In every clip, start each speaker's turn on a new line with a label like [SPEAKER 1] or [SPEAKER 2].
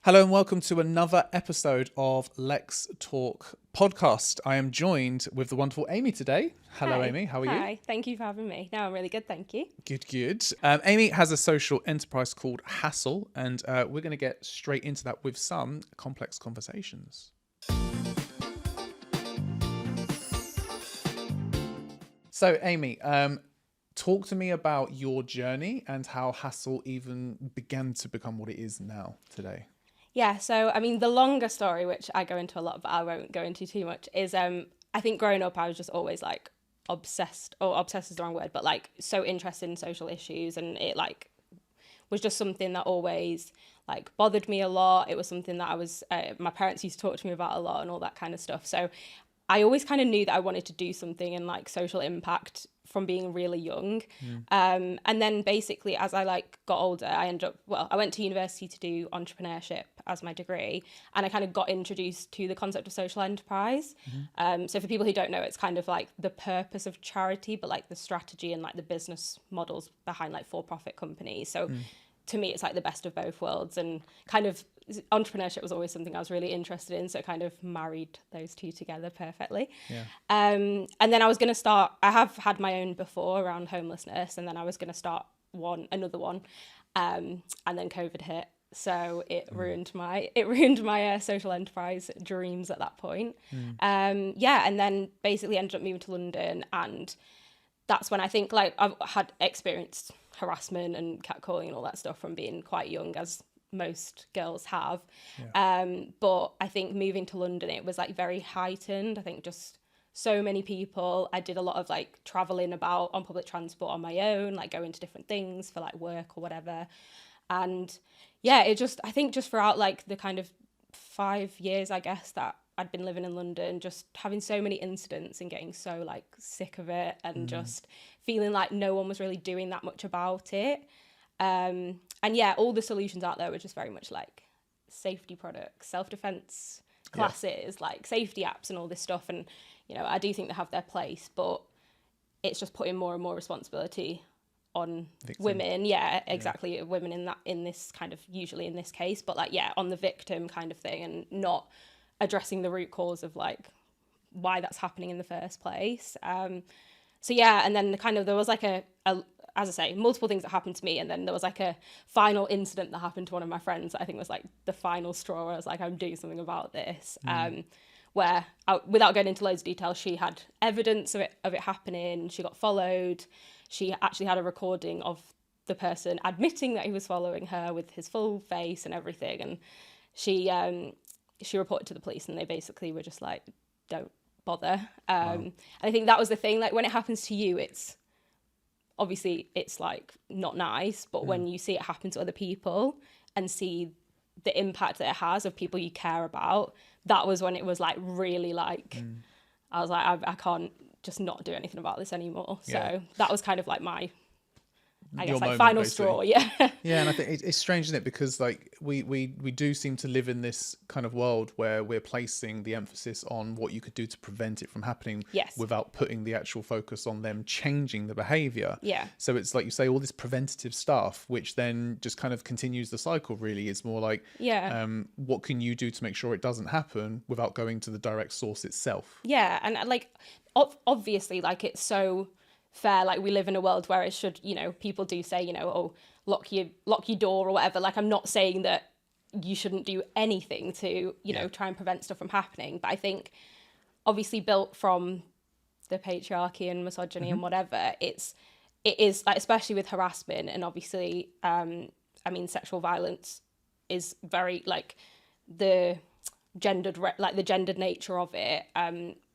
[SPEAKER 1] Hello and welcome to another episode of Lex Talk podcast. I am joined with the wonderful Amy today. Hello,
[SPEAKER 2] Hi.
[SPEAKER 1] Amy. How are you?
[SPEAKER 2] Hi. Thank you for having me. No, I'm really good. Thank you.
[SPEAKER 1] Good, good. Amy has a social enterprise called HASSL, and we're going to get straight into that with some complex conversations. So, Amy, talk to me about your journey and how HASSL even began to become what it is now today.
[SPEAKER 2] Yeah. So, I mean, the longer story, which I go into a lot, but I won't go into too much, is I think growing up, I was just always like obsessed, or obsessed is the wrong word, but like so interested in social issues, and it like was just something that always like bothered me a lot. It was something that I was my parents used to talk to me about a lot and all that kind of stuff. So I always kind of knew that I wanted to do something in like social impact from being really young. And then basically as I like got older, I went to university to do entrepreneurship as my degree, and I kind of got introduced to the concept of social enterprise. So for people who don't know, it's kind of like the purpose of charity, but like the strategy and like the business models behind like for-profit companies. So to me, it's like the best of both worlds, and kind of entrepreneurship was always something I was really interested in. So it kind of married those two together perfectly.
[SPEAKER 1] Yeah.
[SPEAKER 2] And then I was going to start, I have had my own before around homelessness, and then I was going to start another one. And then COVID hit. So it ruined my social enterprise dreams at that point. And then basically ended up moving to London, and that's when I think like I've had experienced harassment and catcalling and all that stuff from being quite young, as most girls have. But I think moving to London, it was like very heightened. I think just so many people. I did a lot of like traveling about on public transport on my own, like going to different things for like work or whatever. And yeah, I think just throughout like the kind of 5 years, I guess, that I'd been living in London, just having so many incidents and getting so like sick of it, and just feeling like no one was really doing that much about it. And yeah, all the solutions out there were just very much like safety products, self-defense classes, like safety apps and all this stuff. And, you know, I do think they have their place, but it's just putting more and more responsibility on women. Yeah, exactly. Yeah. Women in this kind of, usually in this case, but like, yeah, on the victim kind of thing, and not addressing the root cause of like why that's happening in the first place. So yeah, and then there was like a as I say, multiple things that happened to me, and then there was like a final incident that happened to one of my friends that I think was like the final straw where I was like, I'm doing something about this. Where, without going into loads of detail, she had evidence of it happening. She got followed. She actually had a recording of the person admitting that he was following her with his full face and everything. And she reported to the police, and they basically were just like, don't bother. And I think that was the thing, like when it happens to you, it's obviously it's like not nice, but when you see it happen to other people and see the impact that it has of people you care about, that was when it was like really like I was like, I can't just not do anything about this anymore. So that was kind of like my, I guess, like final straw. Yeah.
[SPEAKER 1] Yeah, and I think it's strange, isn't it? Because like we do seem to live in this kind of world where we're placing the emphasis on what you could do to prevent it from happening, without putting the actual focus on them changing the behavior.
[SPEAKER 2] Yeah.
[SPEAKER 1] So it's like you say, all this preventative stuff, which then just kind of continues the cycle. Really, it's more like, what can you do to make sure it doesn't happen without going to the direct source itself?
[SPEAKER 2] Yeah, and like obviously, like it's so fair, like we live in a world where it should, you know, people do say, you know, oh, lock your door or whatever. Like I'm not saying that you shouldn't do anything to, you know, try and prevent stuff from happening, but I think obviously built from the patriarchy and misogyny and whatever, it is like, especially with harassment, and obviously I mean sexual violence is very like the gendered nature of it.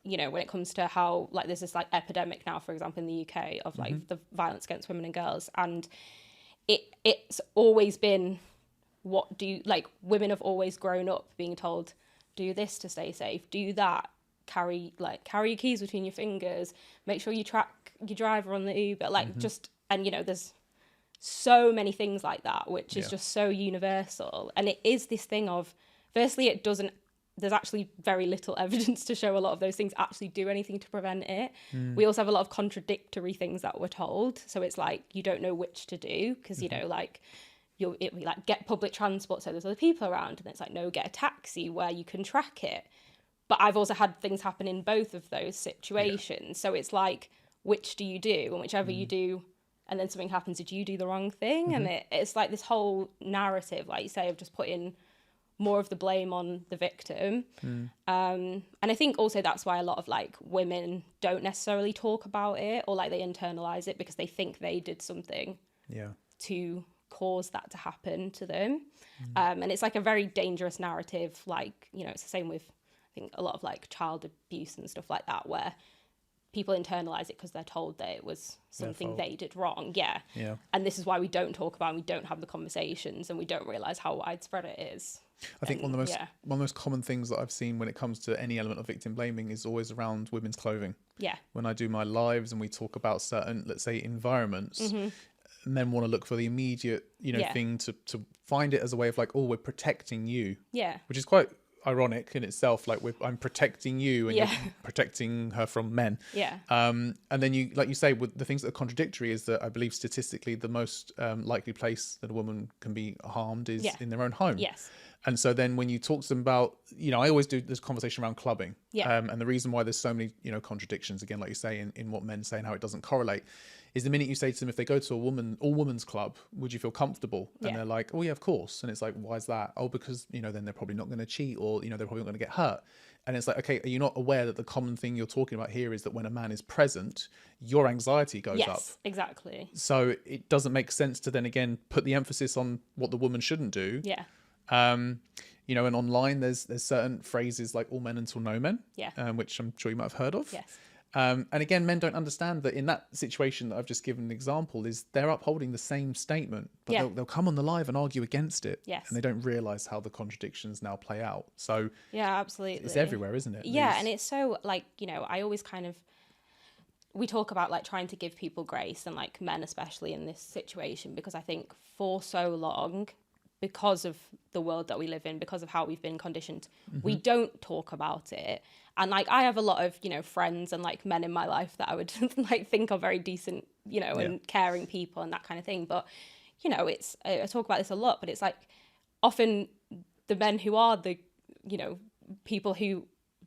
[SPEAKER 2] You know, when it comes to how like there's this like epidemic now, for example, in the UK of like the violence against women and girls, and it's always been women have always grown up being told, do this to stay safe, do that, carry your keys between your fingers, make sure you track your driver on the Uber, like just, and you know, there's so many things like that, which is just so universal. And it is this thing of, firstly, there's actually very little evidence to show a lot of those things actually do anything to prevent it. We also have a lot of contradictory things that we're told. So it's like, you don't know which to do, because, you know, like it'll be like, get public transport so there's other people around, and it's like, no, get a taxi where you can track it. But I've also had things happen in both of those situations. So it's like, which do you do? And whichever you do, and then something happens, did you do the wrong thing? And it's like this whole narrative, like you say, of just putting more of the blame on the victim. And I think also that's why a lot of like women don't necessarily talk about it, or like they internalize it because they think they did something to cause that to happen to them. And it's like a very dangerous narrative. Like, you know, it's the same with, I think, a lot of like child abuse and stuff like that, where people internalize it because they're told that it was something they did wrong. And this is why we don't talk about, and we don't have the conversations, and we don't realize how widespread it is.
[SPEAKER 1] I think one of the most common things that I've seen when it comes to any element of victim blaming is always around women's clothing. When I do my lives and we talk about certain, let's say, environments, men want to look for the immediate, you know, thing to find it as a way of like, oh, we're protecting you. Which is quite ironic in itself. Like, I'm protecting you, and you're protecting her from men. And then you, like you say, with the things that are contradictory is that I believe statistically the most likely place that a woman can be harmed is in their own home. And so then when you talk to them about, you know, I always do this conversation around clubbing. And the reason why there's so many, you know, contradictions, again, like you say, in what men say and how it doesn't correlate, is the minute you say to them, if they go to all women's club, would you feel comfortable? And they're like, oh yeah, of course. And it's like, why is that? Oh, because, you know, then they're probably not going to cheat, or, you know, they're probably not going to get hurt. And it's like, okay, are you not aware that the common thing you're talking about here is that when a man is present, your anxiety goes up?
[SPEAKER 2] Yes, exactly.
[SPEAKER 1] So it doesn't make sense to then again put the emphasis on what the woman shouldn't do. You know, and online there's certain phrases like all men until no men, which I'm sure you might have heard of. And again, men don't understand that in that situation that I've just given an example, is they're upholding the same statement, but they'll come on the live and argue against it. And they don't realize how the contradictions now play out. So
[SPEAKER 2] absolutely,
[SPEAKER 1] it's everywhere, isn't it?
[SPEAKER 2] And it's so, like, you know, I always kind of, we talk about like trying to give people grace, and like men especially in this situation, because I think for so long, because of the world that we live in, because of how we've been conditioned, we don't talk about it. And like, I have a lot of, you know, friends and like men in my life that I would like think are very decent, you know, and caring people and that kind of thing. But, you know, it's, I talk about this a lot, but it's like often the men who are the, you know, people who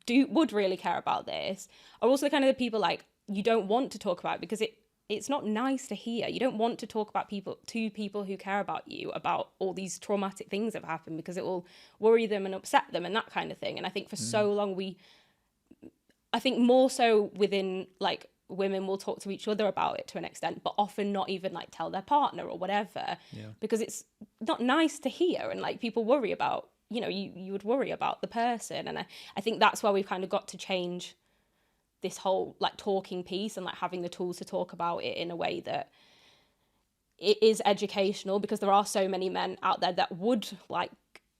[SPEAKER 2] would really care about this are also kind of the people like you don't want to talk about, because it's not nice to hear. You don't want to talk about people who care about you, about all these traumatic things that have happened, because it will worry them and upset them and that kind of thing. And I think for so long I think more so within like women will talk to each other about it to an extent, but often not even like tell their partner or whatever, because it's not nice to hear. And like people worry about, you know, you would worry about the person. And I think that's where we've kind of got to change this whole like talking piece, and like having the tools to talk about it in a way that it is educational, because there are so many men out there that would like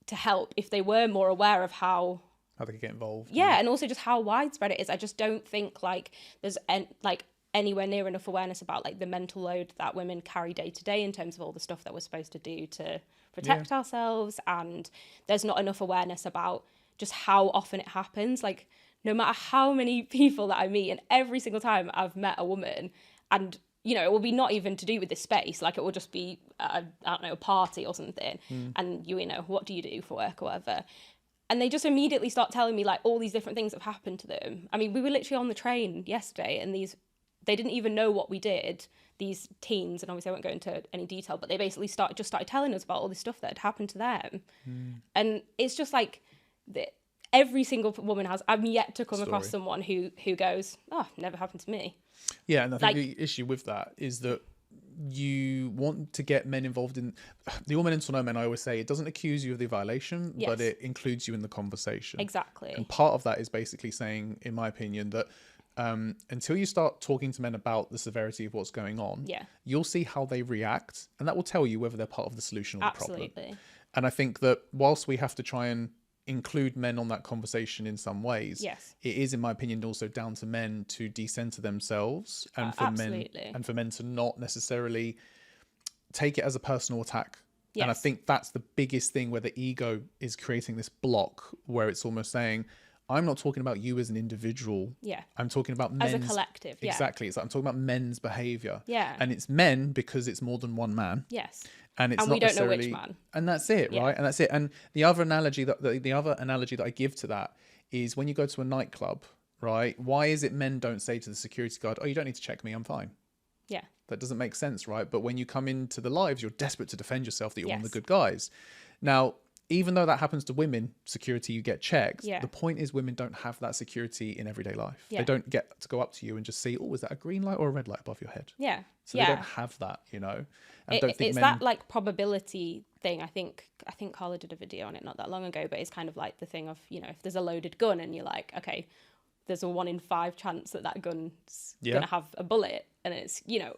[SPEAKER 2] to help if they were more aware of how
[SPEAKER 1] they could get involved.
[SPEAKER 2] And also just how widespread it is. I just don't think like there's like anywhere near enough awareness about like the mental load that women carry day to day in terms of all the stuff that we're supposed to do to protect ourselves. And there's not enough awareness about just how often it happens. Like, no matter how many people that I meet, and every single time I've met a woman, and, you know, it will be not even to do with this space, like it will just be, I don't know, a party or something, and you know, what do you do for work or whatever? And they just immediately start telling me like all these different things that have happened to them. I mean, we were literally on the train yesterday, and they didn't even know what we did, these teens, and obviously I won't go into any detail, but they basically started telling us about all this stuff that had happened to them. And it's just like, every single woman has, I'm yet to come across someone who goes, oh, never happened to me.
[SPEAKER 1] Yeah, and I think the issue with that is that you want to get men involved in the all men until no men. I always say it doesn't accuse you of the violation, but it includes you in the conversation.
[SPEAKER 2] Exactly.
[SPEAKER 1] And part of that is basically saying, in my opinion, that until you start talking to men about the severity of what's going on, you'll see how they react, and that will tell you whether they're part of the solution or the problem. And I think that whilst we have to try and include men on that conversation in some ways, it is, in my opinion, also down to men to decenter themselves, and for men to not necessarily take it as a personal attack. And I think that's the biggest thing, where the ego is creating this block where it's almost saying, I'm not talking about you as an individual. I'm talking about men
[SPEAKER 2] as a collective.
[SPEAKER 1] Exactly. It's like I'm talking about men's behavior. And it's men because it's more than one man. And it's
[SPEAKER 2] and
[SPEAKER 1] not
[SPEAKER 2] we don't know
[SPEAKER 1] necessarily,
[SPEAKER 2] which man.
[SPEAKER 1] and that's it, right? And that's it. And the other analogy that I give to that is when you go to a nightclub, right? Why is it men don't say to the security guard, "Oh, you don't need to check me, I'm fine"?
[SPEAKER 2] Yeah.
[SPEAKER 1] That doesn't make sense, right? But when you come into the lives, you're desperate to defend yourself that you're one of
[SPEAKER 2] Yes.
[SPEAKER 1] the good guys. Now, even though that happens to women, security, you get checks.
[SPEAKER 2] Yeah.
[SPEAKER 1] The point is women don't have that security in everyday life.
[SPEAKER 2] Yeah.
[SPEAKER 1] They don't get to go up to you and just see, oh, is that a green light or a red light above your head?
[SPEAKER 2] Yeah.
[SPEAKER 1] So they don't have that, you know. And don't think
[SPEAKER 2] it's
[SPEAKER 1] men...
[SPEAKER 2] that like probability thing. I think Carla did a video on it not that long ago, but it's kind of like the thing of, you know, if there's a loaded gun and you're like, okay, there's a 1 in 5 chance that gun's gonna have a bullet, and it's, you know,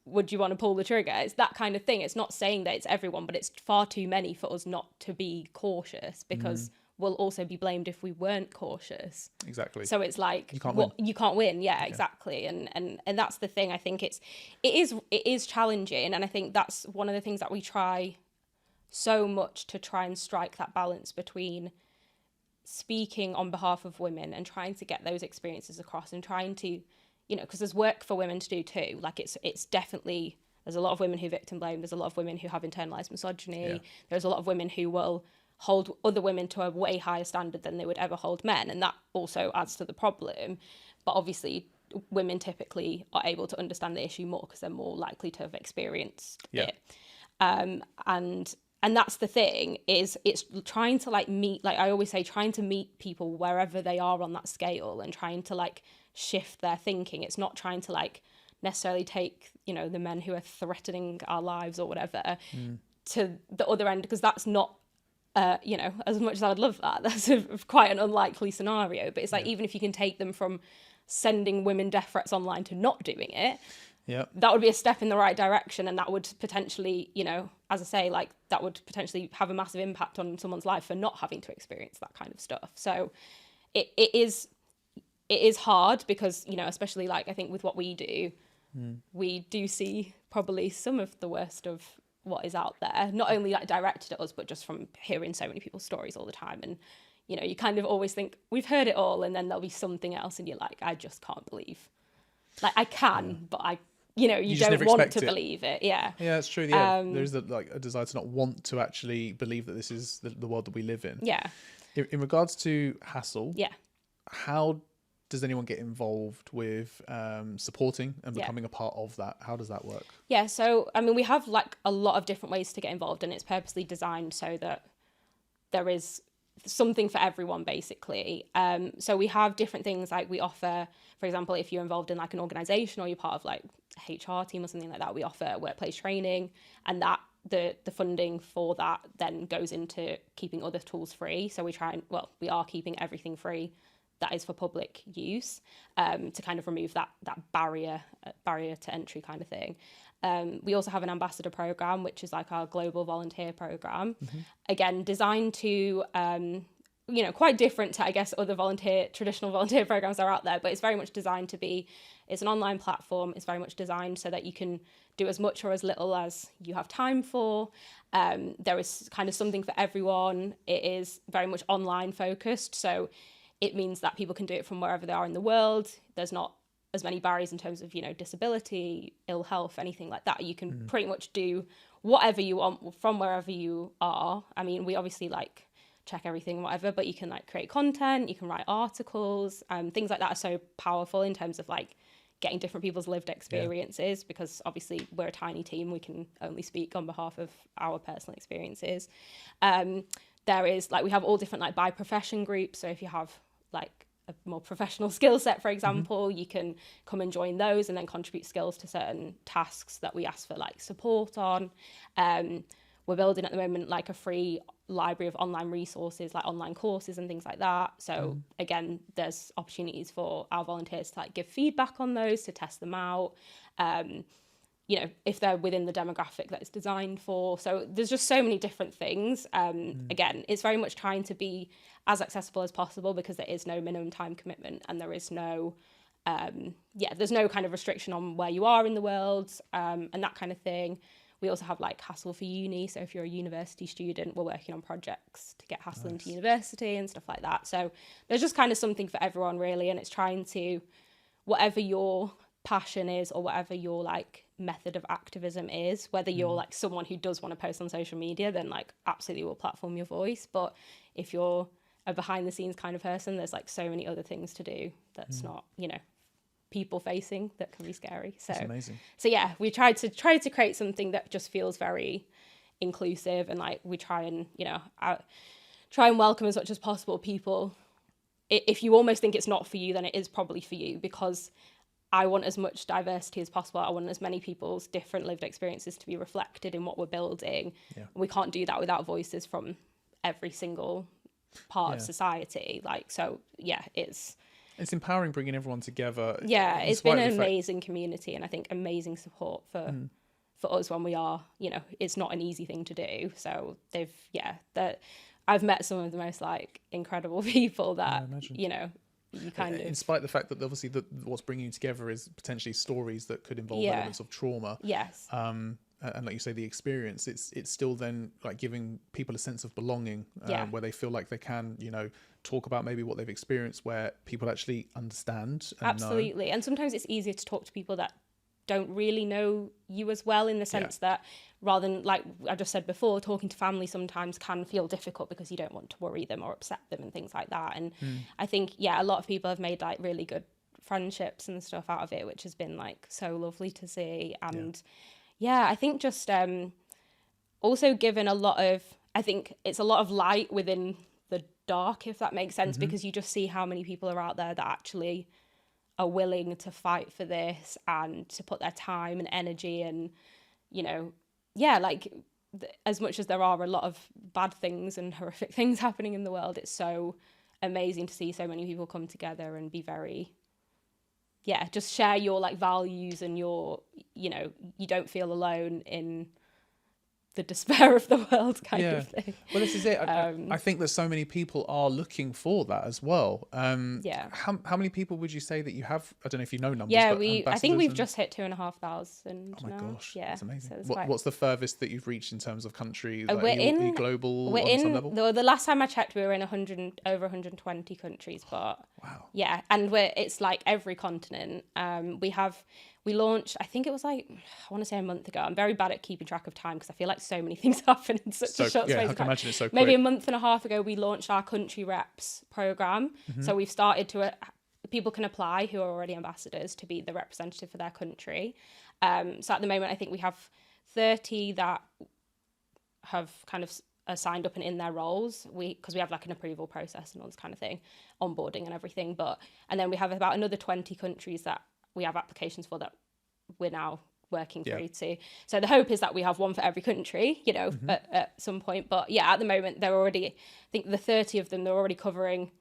[SPEAKER 2] would you want to pull the trigger? It's that kind of thing. It's not saying that it's everyone, but it's far too many for us not to be cautious, because we'll also be blamed if we weren't cautious.
[SPEAKER 1] Exactly.
[SPEAKER 2] So it's like
[SPEAKER 1] you can't win.
[SPEAKER 2] You can't win. Yeah, exactly. And that's the thing. I think it is challenging, and I think that's one of the things that we try so much to try and strike that balance between speaking on behalf of women and trying to get those experiences across, and trying to, you know, because there's work for women to do too. Like it's definitely, there's a lot of women who victim blame. There's a lot of women who have internalized misogyny. Yeah. There's a lot of women who will hold other women to a way higher standard than they would ever hold men. And that also adds to the problem. But obviously women typically are able to understand the issue more because they're more likely to have experienced it. And that's the thing, is it's trying to like meet, like I always say, trying to meet people wherever they are on that scale and trying to like shift their thinking. It's not trying to like necessarily take, you know, the men who are threatening our lives or whatever to the other end, because that's not, you know, as much as I would love that, that's quite an unlikely scenario. But it's like, even if you can take them from sending women death threats online to not doing it, that would be a step in the right direction. And that would potentially, you know, as I say, like that would potentially have a massive impact on someone's life for not having to experience that kind of stuff. So it is hard because, you know, especially like I think with what we do, we do see probably some of the worst of what is out there, not only like directed at us, but just from hearing so many people's stories all the time. And, you know, you kind of always think we've heard it all, and then there'll be something else and you're like, I just can't believe, like I can, but I, you know, you don't want to believe it. Yeah,
[SPEAKER 1] it's true. Yeah, there's a desire to not want to actually believe that this is the world that we live in.
[SPEAKER 2] Yeah.
[SPEAKER 1] In regards to HASSL, how does anyone get involved with supporting and becoming a part of that? How does that work?
[SPEAKER 2] Yeah, so I mean, we have like a lot of different ways to get involved, and it's purposely designed so that there is something for everyone, basically. So we have different things, like we offer, for example, if you're involved in like an organization or you're part of like a HR team or something like that, we offer workplace training, and that the funding for that then goes into keeping other tools free. So we are keeping everything free that is for public use, to kind of remove that barrier to entry kind of thing. We also have an ambassador program, which is like our global volunteer program, again designed to, you know, quite different to, I guess, other traditional volunteer programs that are out there, but it's very much designed to be, it's an online platform. It's very much designed so that you can do as much or as little as you have time for. There is kind of something for everyone. It is very much online focused, so it means that people can do it from wherever they are in the world. There's not as many barriers in terms of, you know, disability, ill health, anything like that. You can pretty much do whatever you want from wherever you are. I mean, we obviously like check everything, whatever, but you can like create content, you can write articles, things like that are so powerful in terms of like getting different people's lived experiences, because obviously we're a tiny team. We can only speak on behalf of our personal experiences. There is like, we have all different like by profession groups. So if you have like a more professional skill set, for example, you can come and join those and then contribute skills to certain tasks that we ask for like support on. We're building at the moment like a free library of online resources, like online courses and things like that. So again, there's opportunities for our volunteers to like give feedback on those, to test them out. You know, if they're within the demographic that it's designed for. So there's just so many different things. Again, it's very much trying to be as accessible as possible, because there is no minimum time commitment, and there is no, there's no kind of restriction on where you are in the world, and that kind of thing. We also have like HASSL for uni. So if you're a university student, we're working on projects to get HASSL into university and stuff like that. So there's just kind of something for everyone really. And it's trying to, whatever your passion is or whatever your like method of activism is. Whether you're like someone who does want to post on social media, then like absolutely will platform your voice. But if you're a behind the scenes kind of person, there's like so many other things to do that's not, you know, people facing, that can be scary. So
[SPEAKER 1] that's amazing.
[SPEAKER 2] So yeah, we tried to create something that just feels very inclusive, and like we try and, you know, try and welcome as much as possible people. If you almost think it's not for you, then it is probably for you, because I want as much diversity as possible. I want as many people's different lived experiences to be reflected in what we're building. Yeah. We can't do that without voices from every single part of society. Like, so yeah, it's
[SPEAKER 1] empowering, bringing everyone together.
[SPEAKER 2] Yeah, it's been an amazing community, and I think amazing support for us when we are, you know, it's not an easy thing to do. So I've met some of the most like incredible people that, you know, you kind of,
[SPEAKER 1] in spite of the fact that obviously what's bringing you together is potentially stories that could involve elements of trauma.
[SPEAKER 2] Yes.
[SPEAKER 1] And like you say, the experience, it's still then like giving people a sense of belonging, where they feel like they can, you know, talk about maybe what they've experienced, where people actually understand and
[SPEAKER 2] absolutely know. And sometimes it's easier to talk to people that don't really know you as well, in the sense that rather than, like I just said before, talking to family sometimes can feel difficult because you don't want to worry them or upset them and things like that. And I think, a lot of people have made like really good friendships and stuff out of it, which has been like so lovely to see. And I think just also given a lot of, I think it's a lot of light within the dark, if that makes sense, because you just see how many people are out there that actually are willing to fight for this and to put their time and energy and, you know, like as much as there are a lot of bad things and horrific things happening in the world, it's so amazing to see so many people come together and be very, just share your like values and your, you know, you don't feel alone in the despair of the world kind of thing.
[SPEAKER 1] Well, this is it. I think that so many people are looking for that as well. How many people would you say that you have? I don't know if you know numbers.
[SPEAKER 2] I think we've just hit 2,500.
[SPEAKER 1] Oh my gosh,
[SPEAKER 2] yeah,
[SPEAKER 1] that's amazing.
[SPEAKER 2] So
[SPEAKER 1] what's the furthest that you've reached in terms of countries? Like,
[SPEAKER 2] we're
[SPEAKER 1] are you global on some level?
[SPEAKER 2] The last time I checked, we were in over 120 countries. But
[SPEAKER 1] wow,
[SPEAKER 2] and it's like every continent. We launched, I think it was like, I want to say a month ago. I'm very bad at keeping track of time because I feel like so many things happen in such a short space of time. I can imagine it's so quick. Maybe a month and a half ago, we launched our country reps program. So we've started to, people can apply who are already ambassadors to be the representative for their country. So at the moment, I think we have 30 that have kind of signed up and in their roles, because we have like an approval process and all this kind of thing, onboarding and everything. And then we have about another 20 countries that we have applications for that we're now working through too. So the hope is that we have one for every country, you know, at some point. But at the moment, they're already, I think the 30 of them, they're already covering,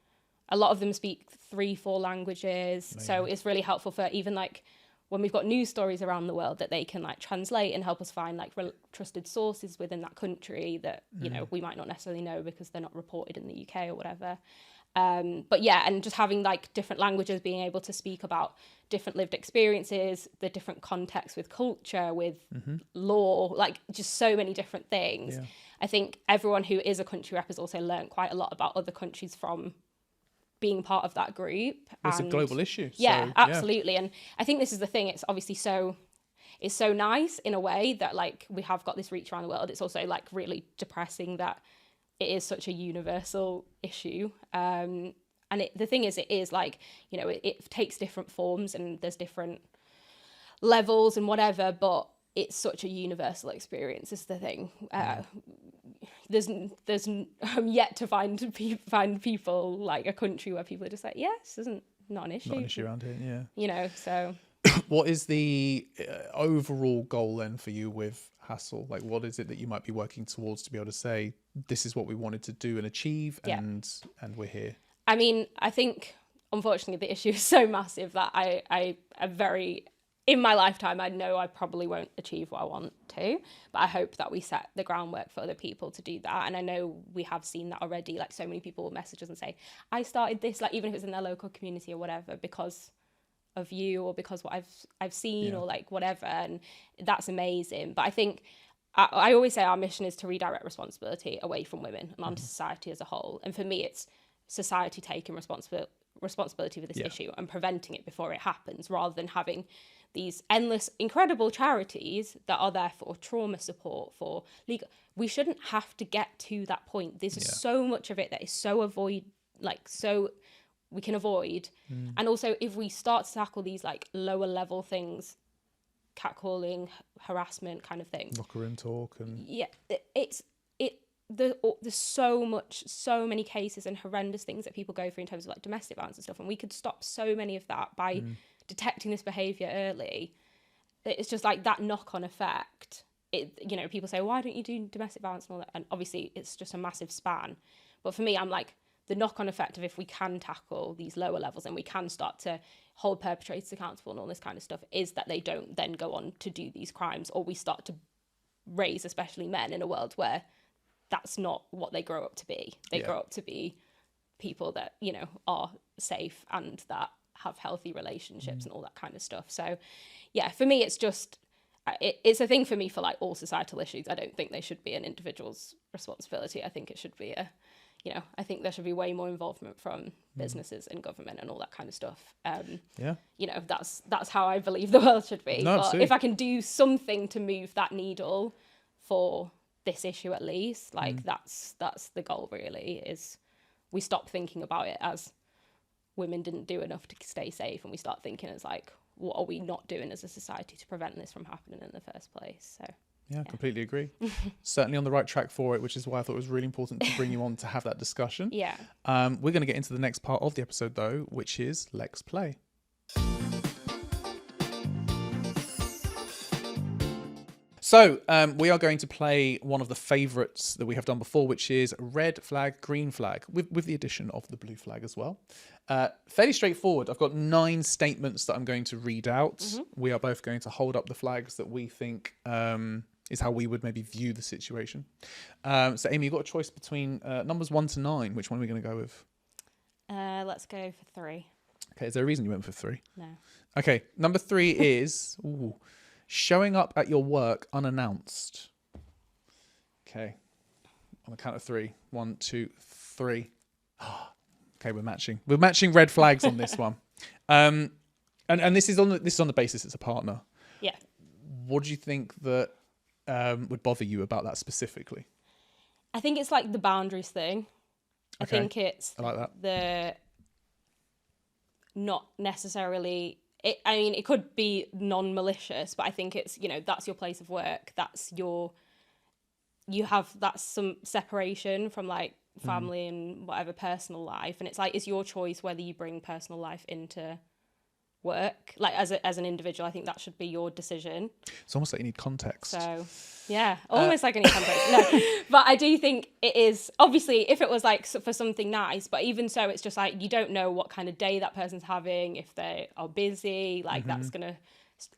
[SPEAKER 2] a lot of them speak 3-4 languages. Amazing. So it's really helpful for even like when we've got news stories around the world that they can like translate and help us find like trusted sources within that country that, you know, we might not necessarily know because they're not reported in the UK or whatever. And just having like different languages, being able to speak about different lived experiences, the different contexts with culture, with law, like just so many different things. I think everyone who is a country rep has also learned quite a lot about other countries from being part of that group.
[SPEAKER 1] It's a global issue.
[SPEAKER 2] Yeah, absolutely. And I think this is the thing, it's obviously it's so nice in a way that like we have got this reach around the world. It's also like really depressing that it is such a universal issue. And the thing is, it is like, you know, it takes different forms and there's different levels and whatever, but it's such a universal experience is the thing. There's I'm yet to find people, like a country where people are just like, yes, isn't not an issue.
[SPEAKER 1] Not an issue around here,
[SPEAKER 2] You know, so.
[SPEAKER 1] What is the overall goal then for you with HASSL? Like, what is it that you might be working towards to be able to say, this is what we wanted to do and achieve, and we're here?
[SPEAKER 2] I mean, I think, unfortunately, the issue is so massive that I am very, in my lifetime, I know I probably won't achieve what I want to, but I hope that we set the groundwork for other people to do that. And I know we have seen that already. Like, so many people will message us and say, I started this, like, even if it's in their local community or whatever, because of you or because what I've seen or like whatever, and that's amazing. But I think I always say our mission is to redirect responsibility away from women and onto society as a whole. And for me, it's society taking responsibility for this issue and preventing it before it happens, rather than having these endless, incredible charities that are there for trauma support, for legal. We shouldn't have to get to that point. There's so much of it that is so we can avoid. And also, if we start to tackle these like lower level things, catcalling, harassment kind of thing,
[SPEAKER 1] locker room talk, and
[SPEAKER 2] there's so many cases and horrendous things that people go through in terms of like domestic violence and stuff, and we could stop so many of that by detecting this behavior early. It's just like that knock-on effect. People say, why don't you do domestic violence and all that? And obviously it's just a massive span, but for me, I'm like, the knock-on effect of if we can tackle these lower levels and we can start to hold perpetrators accountable and all this kind of stuff, is that they don't then go on to do these crimes, or we start to raise especially men in a world where that's not what they grow up to be. They grow up to be people that, are safe and that have healthy relationships and all that kind of stuff. So yeah, for me, it's just, it's a thing for me for like all societal issues. I don't think they should be an individual's responsibility. I think it should be I think there should be way more involvement from businesses and government and all that kind of stuff. That's how I believe the world should be.
[SPEAKER 1] No,
[SPEAKER 2] but if I can do something to move that needle for this issue, at least, like that's the goal really, is we stop thinking about it as women didn't do enough to stay safe, and we start thinking as like, what are we not doing as a society to prevent this from happening in the first place? So
[SPEAKER 1] yeah, completely agree. Certainly on the right track for it, which is why I thought it was really important to bring you on to have that discussion.
[SPEAKER 2] Yeah.
[SPEAKER 1] We're going to get into the next part of the episode though, which is Let's Play. So we are going to play one of the favourites that we have done before, which is red flag, green flag, with the addition of the blue flag as well. Fairly straightforward. I've got 9 statements that I'm going to read out. We are both going to hold up the flags that we think is how we would maybe view the situation. So Amy, you've got a choice between numbers 1 to 9. Which one are we going to go with?
[SPEAKER 2] Let's go for 3.
[SPEAKER 1] Okay, is there a reason you went for 3?
[SPEAKER 2] No.
[SPEAKER 1] Okay, number 3 is... showing up at your work unannounced. Okay. On the count of 3. 1, 2, 3. Okay, we're matching. We're matching red flags on this one. And this is on the basis it's a partner.
[SPEAKER 2] Yeah.
[SPEAKER 1] What do you think that would bother you about that specifically?
[SPEAKER 2] I think it's like the boundaries thing. I think it's
[SPEAKER 1] I like that.
[SPEAKER 2] the not necessarily... it could be non-malicious, but I think it's, that's your place of work. That's that's some separation from like family and whatever personal life. And it's like, it's your choice whether you bring personal life into work. Like as an individual, I think that should be your decision.
[SPEAKER 1] It's almost like you need context.
[SPEAKER 2] So yeah, almost like I need context. No, but I do think it is, obviously, if it was like for something nice, but even so, it's just like, you don't know what kind of day that person's having, if they are busy, like that's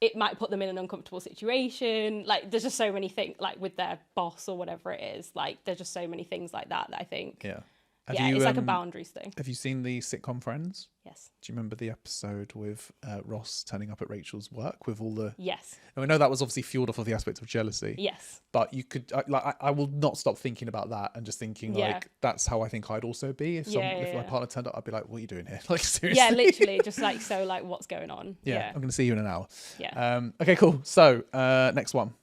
[SPEAKER 2] it might put them in an uncomfortable situation. Like there's just so many things, like with their boss or whatever it is, like there's just so many things like that I think.
[SPEAKER 1] Yeah.
[SPEAKER 2] It's like a boundaries thing.
[SPEAKER 1] Have you seen the sitcom Friends?
[SPEAKER 2] Yes.
[SPEAKER 1] Do you remember the episode with Ross turning up at Rachel's work with all the...
[SPEAKER 2] Yes.
[SPEAKER 1] And we know that was obviously fueled off of the aspect of jealousy.
[SPEAKER 2] Yes.
[SPEAKER 1] But you could... I will not stop thinking about that and just thinking like, that's how I think I'd also be. If my partner turned up, I'd be like, what are you doing here? Like, seriously?
[SPEAKER 2] Yeah, literally. Just like, so like, what's going on?
[SPEAKER 1] Yeah. I'm going to see you in an hour.
[SPEAKER 2] Yeah.
[SPEAKER 1] Okay, cool. So, next one.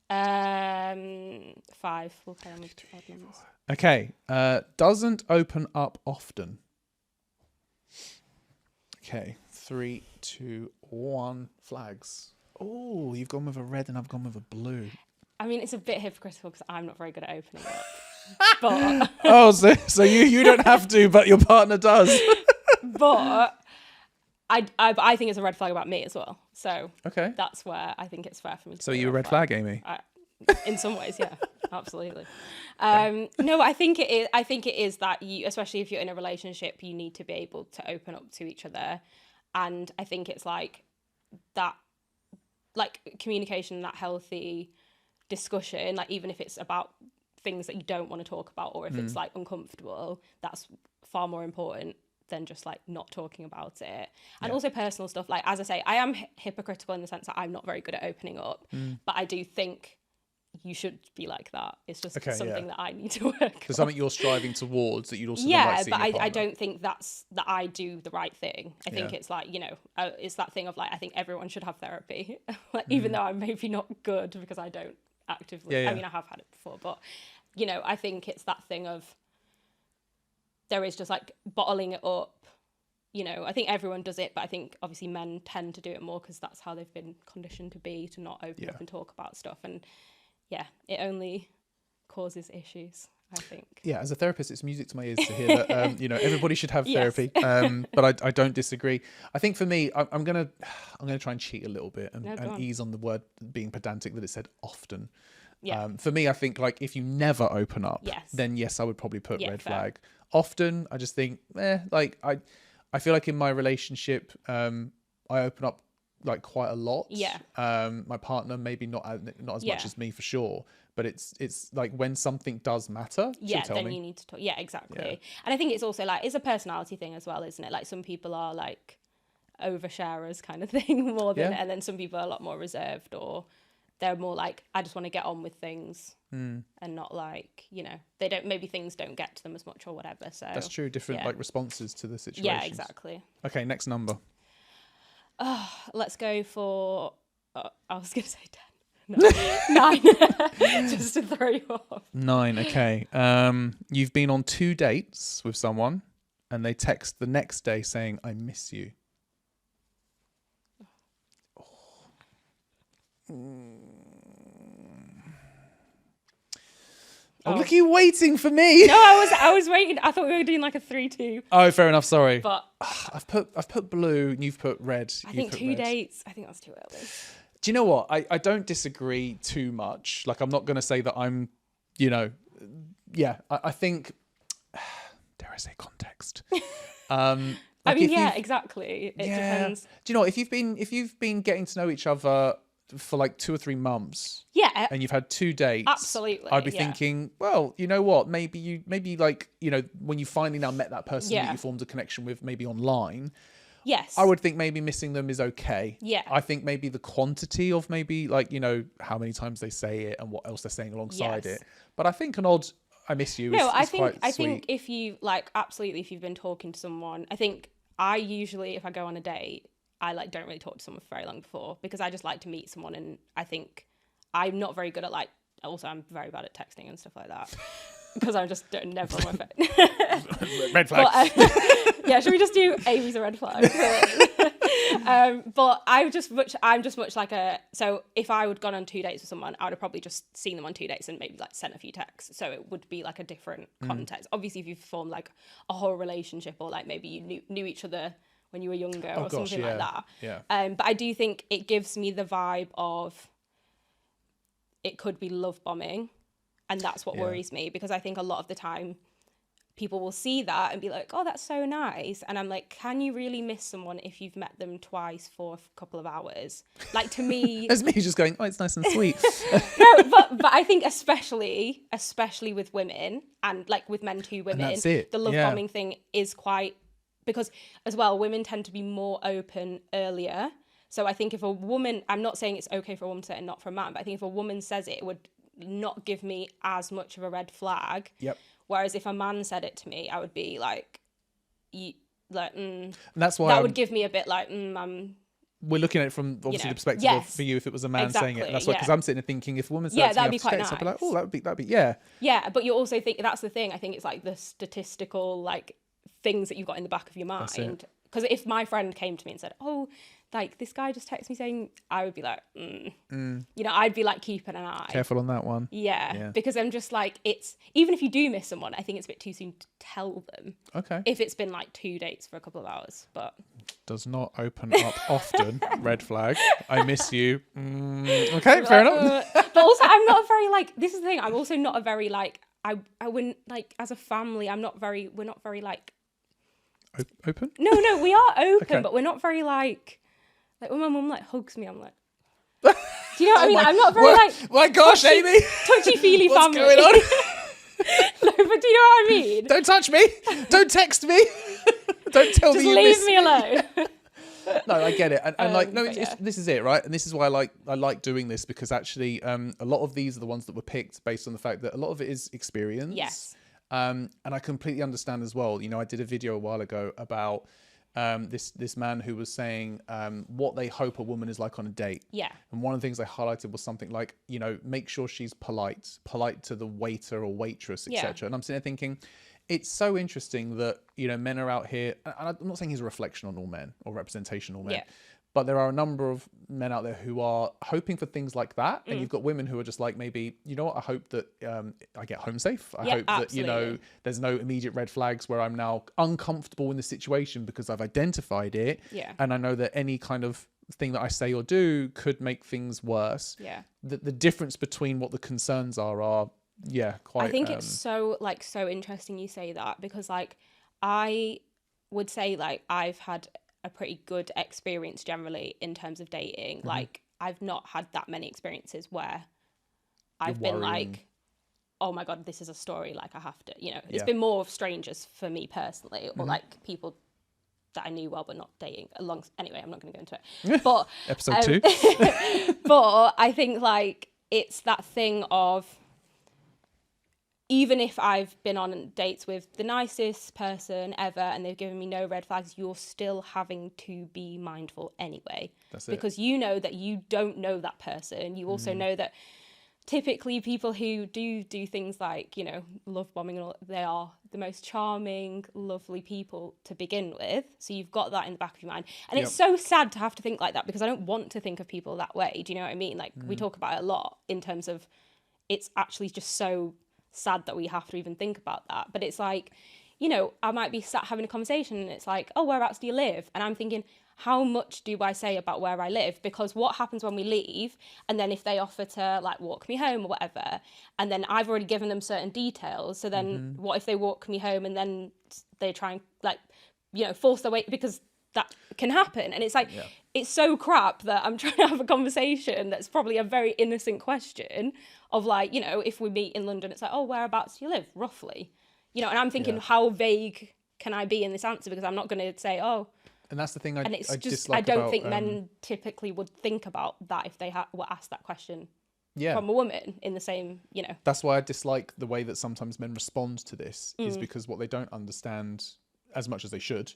[SPEAKER 2] 5. We'll play on with odd numbers.
[SPEAKER 1] Okay. Doesn't open up often. Okay. 3, 2, 1. Flags. Oh, you've gone with a red and I've gone with a blue.
[SPEAKER 2] I mean, it's a bit hypocritical because I'm not very good at opening up. But
[SPEAKER 1] oh, so you don't have to, but your partner does.
[SPEAKER 2] But I think it's a red flag about me as well. So
[SPEAKER 1] okay,
[SPEAKER 2] that's where I think it's fair for me to.
[SPEAKER 1] So you're a red flag, Amy?
[SPEAKER 2] In some ways, yeah, absolutely. No, I think it is. I think it is that you, especially if you're in a relationship, you need to be able to open up to each other, and I think it's like that, like communication, that healthy discussion, like even if it's about things that you don't want to talk about, or if it's like uncomfortable, that's far more important than just like not talking about it. And also personal stuff, like as I say, I am hypocritical in the sense that I'm not very good at opening up, but I do think you should be like that. It's just something that I need to work on.
[SPEAKER 1] So something you're striving towards that you'd also like
[SPEAKER 2] but I don't think that I do the right thing. I think it's like, it's that thing of like, I think everyone should have therapy. Like, even though I'm maybe not good because I don't actively, I mean, I have had it before, but, I think it's that thing of there is just like bottling it up. I think everyone does it, but I think obviously men tend to do it more because that's how they've been conditioned to be, to not open up and talk about stuff. And it only causes issues, I think. Yeah,
[SPEAKER 1] as a therapist, it's music to my ears to hear that, everybody should have therapy. But I don't disagree. I think for me, I'm gonna try and cheat a little bit and ease on the word being pedantic that it said often. Yeah. For me, I think like if you never open up, then yes, I would probably put red flag. Often, I just think, like I feel like in my relationship, I open up like quite a lot. Yeah. My partner maybe not as much as me for sure, but it's like when something does matter, then
[SPEAKER 2] you need to talk. Yeah, exactly. Yeah. And I think it's also like it's a personality thing as well, isn't it? Like some people are like oversharers kind of thing more than, and then some people are a lot more reserved, or they're more like, I just want to get on with things and not like, maybe things don't get to them as much or whatever. So
[SPEAKER 1] that's true. Different like responses to the situation.
[SPEAKER 2] Yeah, exactly.
[SPEAKER 1] Okay, next number.
[SPEAKER 2] Let's go for, I was going to say 10. No, 9. Just to throw you off.
[SPEAKER 1] 9, okay. You've been on 2 dates with someone and they text the next day saying, I miss you. Oh, look at you waiting for me.
[SPEAKER 2] No, I was waiting. I thought we were doing like a 3-2.
[SPEAKER 1] Oh, fair enough. Sorry.
[SPEAKER 2] But
[SPEAKER 1] I've put blue and you've put red.
[SPEAKER 2] I think 2 dates. I think that's too early.
[SPEAKER 1] Do you know what? I don't disagree too much. Like, I'm not going to say that I'm, I think, dare I say context?
[SPEAKER 2] I mean, exactly. It depends.
[SPEAKER 1] Do you know, if you've been getting to know each other for like 2 or 3 months, and you've had 2 dates,
[SPEAKER 2] absolutely,
[SPEAKER 1] I'd be thinking, well, you know what, maybe like, when you finally now met that person that you formed a connection with, maybe online, I would think maybe missing them is okay. I think maybe the quantity of maybe like, how many times they say it and what else they're saying alongside it, but I think an odd I miss you is quite
[SPEAKER 2] I think if you like, absolutely, if you've been talking to someone, I think I usually, if I go on a date, I like don't really talk to someone for very long before, because I just like to meet someone, and I think I'm not very good at like, also I'm very bad at texting and stuff like that because I'm just never on my phone.
[SPEAKER 1] Red flag.
[SPEAKER 2] But, should we just do Amy's a red flag? But I'm just much like so if I would gone on 2 dates with someone, I would have probably just seen them on 2 dates and maybe like sent a few texts, so it would be like a different context. Obviously if you've formed like a whole relationship, or like maybe you knew each other when you were younger something like that. But I do think it gives me the vibe of it could be love bombing, and that's what worries me, because I think a lot of the time people will see that and be like, oh, that's so nice, and I'm like, can you really miss someone if you've met them twice for a couple of hours? Like, to me,
[SPEAKER 1] as me just going, oh, it's nice and sweet.
[SPEAKER 2] No, but I think especially with women, and like with men to women,
[SPEAKER 1] and that's it.
[SPEAKER 2] The love bombing thing is quite, because as well, women tend to be more open earlier. So I think if a woman, I'm not saying it's okay for a woman to say it and not for a man, but I think if a woman says it, it would not give me as much of a red flag.
[SPEAKER 1] Yep.
[SPEAKER 2] Whereas if a man said it to me, I would be like,
[SPEAKER 1] And that's why
[SPEAKER 2] that would give me a bit like,
[SPEAKER 1] we're looking at it from obviously the perspective of, for you, if it was a man saying it. And that's why, because I'm sitting there thinking, if a woman said it to
[SPEAKER 2] that'd
[SPEAKER 1] me
[SPEAKER 2] be quite
[SPEAKER 1] nice.
[SPEAKER 2] I'd
[SPEAKER 1] be like, oh, that'd be
[SPEAKER 2] Yeah, but you also think, that's the thing, I think it's like the statistical like things that you've got in the back of your mind. Because if my friend came to me and said, oh, like this guy just texted me saying, I would be like, I'd be like keeping an eye.
[SPEAKER 1] Careful on that one.
[SPEAKER 2] Yeah, because I'm just like, it's, even if you do miss someone, I think it's a bit too soon to tell them.
[SPEAKER 1] Okay.
[SPEAKER 2] If it's been like 2 dates for a couple of hours, but.
[SPEAKER 1] Does not open up often. Red flag. I miss you. Okay, fair enough.
[SPEAKER 2] But also, I'm not very like, this is the thing, I'm also not a very like, I wouldn't like, as a family, we're not very like.
[SPEAKER 1] Open?
[SPEAKER 2] No, we are open, but we're not very like when my mum like hugs me, I'm like, do you know what I mean? I'm not very like,
[SPEAKER 1] my gosh, Amy,
[SPEAKER 2] touchy-feely family.
[SPEAKER 1] What's going on?
[SPEAKER 2] No, but do you know what I mean?
[SPEAKER 1] Don't touch me. Don't text me. Don't tell me you
[SPEAKER 2] leave me alone.
[SPEAKER 1] No, I get it, and like, no,
[SPEAKER 2] yeah.
[SPEAKER 1] this is it, right? And this is why I like doing this, because actually, a lot of these are the ones that were picked based on the fact that a lot of it is experience.
[SPEAKER 2] Yes.
[SPEAKER 1] And I completely understand as well. You know, I did a video a while ago about this man who was saying what they hope a woman is like on a date.
[SPEAKER 2] Yeah.
[SPEAKER 1] And one of the things I highlighted was something like, you know, make sure she's polite to the waiter or waitress, etc.
[SPEAKER 2] Yeah.
[SPEAKER 1] And I'm sitting there thinking, it's so interesting that, you know, men are out here, and I'm not saying he's a reflection on all men or representation on all men,
[SPEAKER 2] Yeah.
[SPEAKER 1] but there are a number of men out there who are hoping for things like that. And you've got women who are just like, maybe, you know what, I hope that I get home safe. I hope that, you know, there's no immediate red flags where I'm now uncomfortable in the situation because I've identified it.
[SPEAKER 2] Yeah.
[SPEAKER 1] And I know that any kind of thing that I say or do could make things worse.
[SPEAKER 2] Yeah.
[SPEAKER 1] The difference between what the concerns are quite.
[SPEAKER 2] I think it's so interesting you say that, because like I would say like I've had a pretty good experience generally in terms of dating. Like I've not had that many experiences where I've been like, oh my God, this is a story, like I have to, you know, it's been more of strangers for me personally, or like people that I knew well but not dating along. Anyway, I'm not going to go into it. But
[SPEAKER 1] episode 2.
[SPEAKER 2] But I think like it's that thing of, even if I've been on dates with the nicest person ever and they've given me no red flags, you're still having to be mindful anyway.
[SPEAKER 1] That's it.
[SPEAKER 2] Because you know that you don't know that person. You also know that typically people who do things like, you know, love bombing and all, they are the most charming, lovely people to begin with. So you've got that in the back of your mind. And it's so sad to have to think like that, because I don't want to think of people that way. Do you know what I mean? Like we talk about it a lot in terms of, it's actually just so sad that we have to even think about that. But it's like, you know, I might be sat having a conversation and it's like, oh, whereabouts do you live? And I'm thinking, how much do I say about where I live? Because what happens when we leave, and then if they offer to like walk me home or whatever, and then I've already given them certain details, so then what if they walk me home and then they try and like, you know, force their way, because that can happen. And it's like, it's so crap that I'm trying to have a conversation that's probably a very innocent question of like, you know, if we meet in London, it's like, oh, whereabouts do you live roughly? You know, and I'm thinking, how vague can I be in this answer? Because I'm not going to say, oh.
[SPEAKER 1] And that's the thing
[SPEAKER 2] I don't think men typically would think about that if they were asked that question from a woman in the same, you know.
[SPEAKER 1] That's why I dislike the way that sometimes men respond to this, is because what they don't understand, as much as they should,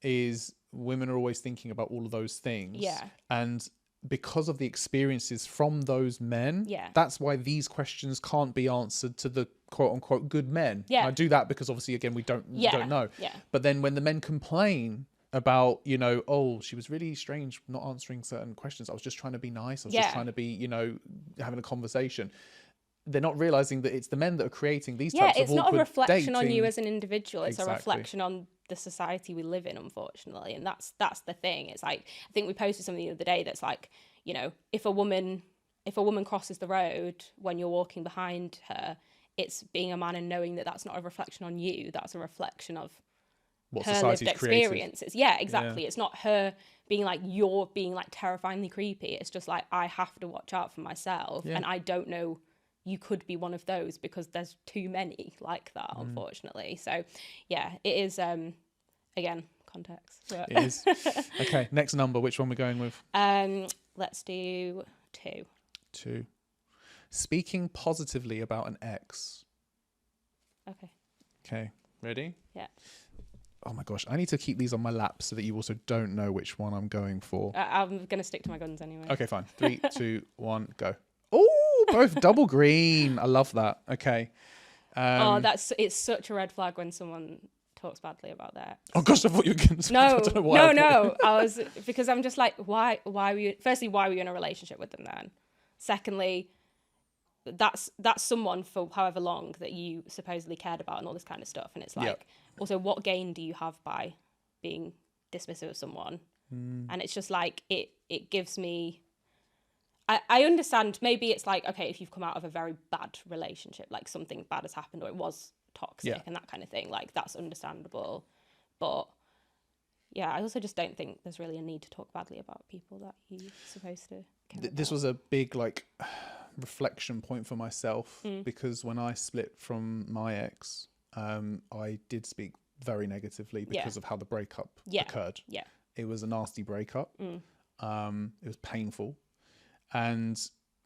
[SPEAKER 1] is women are always thinking about all of those things.
[SPEAKER 2] Yeah.
[SPEAKER 1] And because of the experiences from those men, that's why these questions can't be answered to the quote unquote good men.
[SPEAKER 2] Yeah.
[SPEAKER 1] And I do that because obviously, again, we don't know.
[SPEAKER 2] Yeah.
[SPEAKER 1] But then when the men complain about, you know, oh, she was really strange not answering certain questions, I was just trying to be nice, I was just trying to be, you know, having a conversation, they're not realizing that it's the men that are creating these types of awkward dating.
[SPEAKER 2] It's not a reflection on you as an individual, it's
[SPEAKER 1] Exactly.
[SPEAKER 2] a reflection on the society we live in, unfortunately. And that's the thing. It's like, I think we posted something the other day that's like, you know, if a woman crosses the road when you're walking behind her, it's being a man and knowing that that's not a reflection on you, that's a reflection of
[SPEAKER 1] what
[SPEAKER 2] her lived experiences. Yeah, exactly. It's not her being like, you're being like terrifyingly creepy. It's just like, I have to watch out for myself. And I don't know, you could be one of those, because there's too many like that, unfortunately. So yeah, it is, again, context. But...
[SPEAKER 1] It is. Okay, next number, which one are we going with?
[SPEAKER 2] Let's do 2.
[SPEAKER 1] 2. Speaking positively about an ex. Okay, ready?
[SPEAKER 2] Yeah.
[SPEAKER 1] Oh my gosh, I need to keep these on my lap so that you also don't know which one I'm going for.
[SPEAKER 2] I'm going to stick to my guns anyway.
[SPEAKER 1] Okay, fine. 3, 2, 1, go. Oh, both double green. I love that. Okay.
[SPEAKER 2] It's such a red flag when someone talks badly about their ex.
[SPEAKER 1] Oh gosh, I thought you were going to say.
[SPEAKER 2] No. Because I'm just like, why were you in a relationship with them then? Secondly, that's someone for however long that you supposedly cared about and all this kind of stuff. And it's like, also, what gain do you have by being dismissive of someone? And it's just like, it gives me, I understand, maybe it's like, okay, if you've come out of a very bad relationship, like something bad has happened or it was toxic and that kind of thing, like that's understandable. But yeah, I also just don't think there's really a need to talk badly about people that you're supposed to care about.
[SPEAKER 1] This was a big like reflection point for myself, because when I split from my ex, I did speak very negatively because of how the breakup occurred. It was a nasty breakup. It was painful. And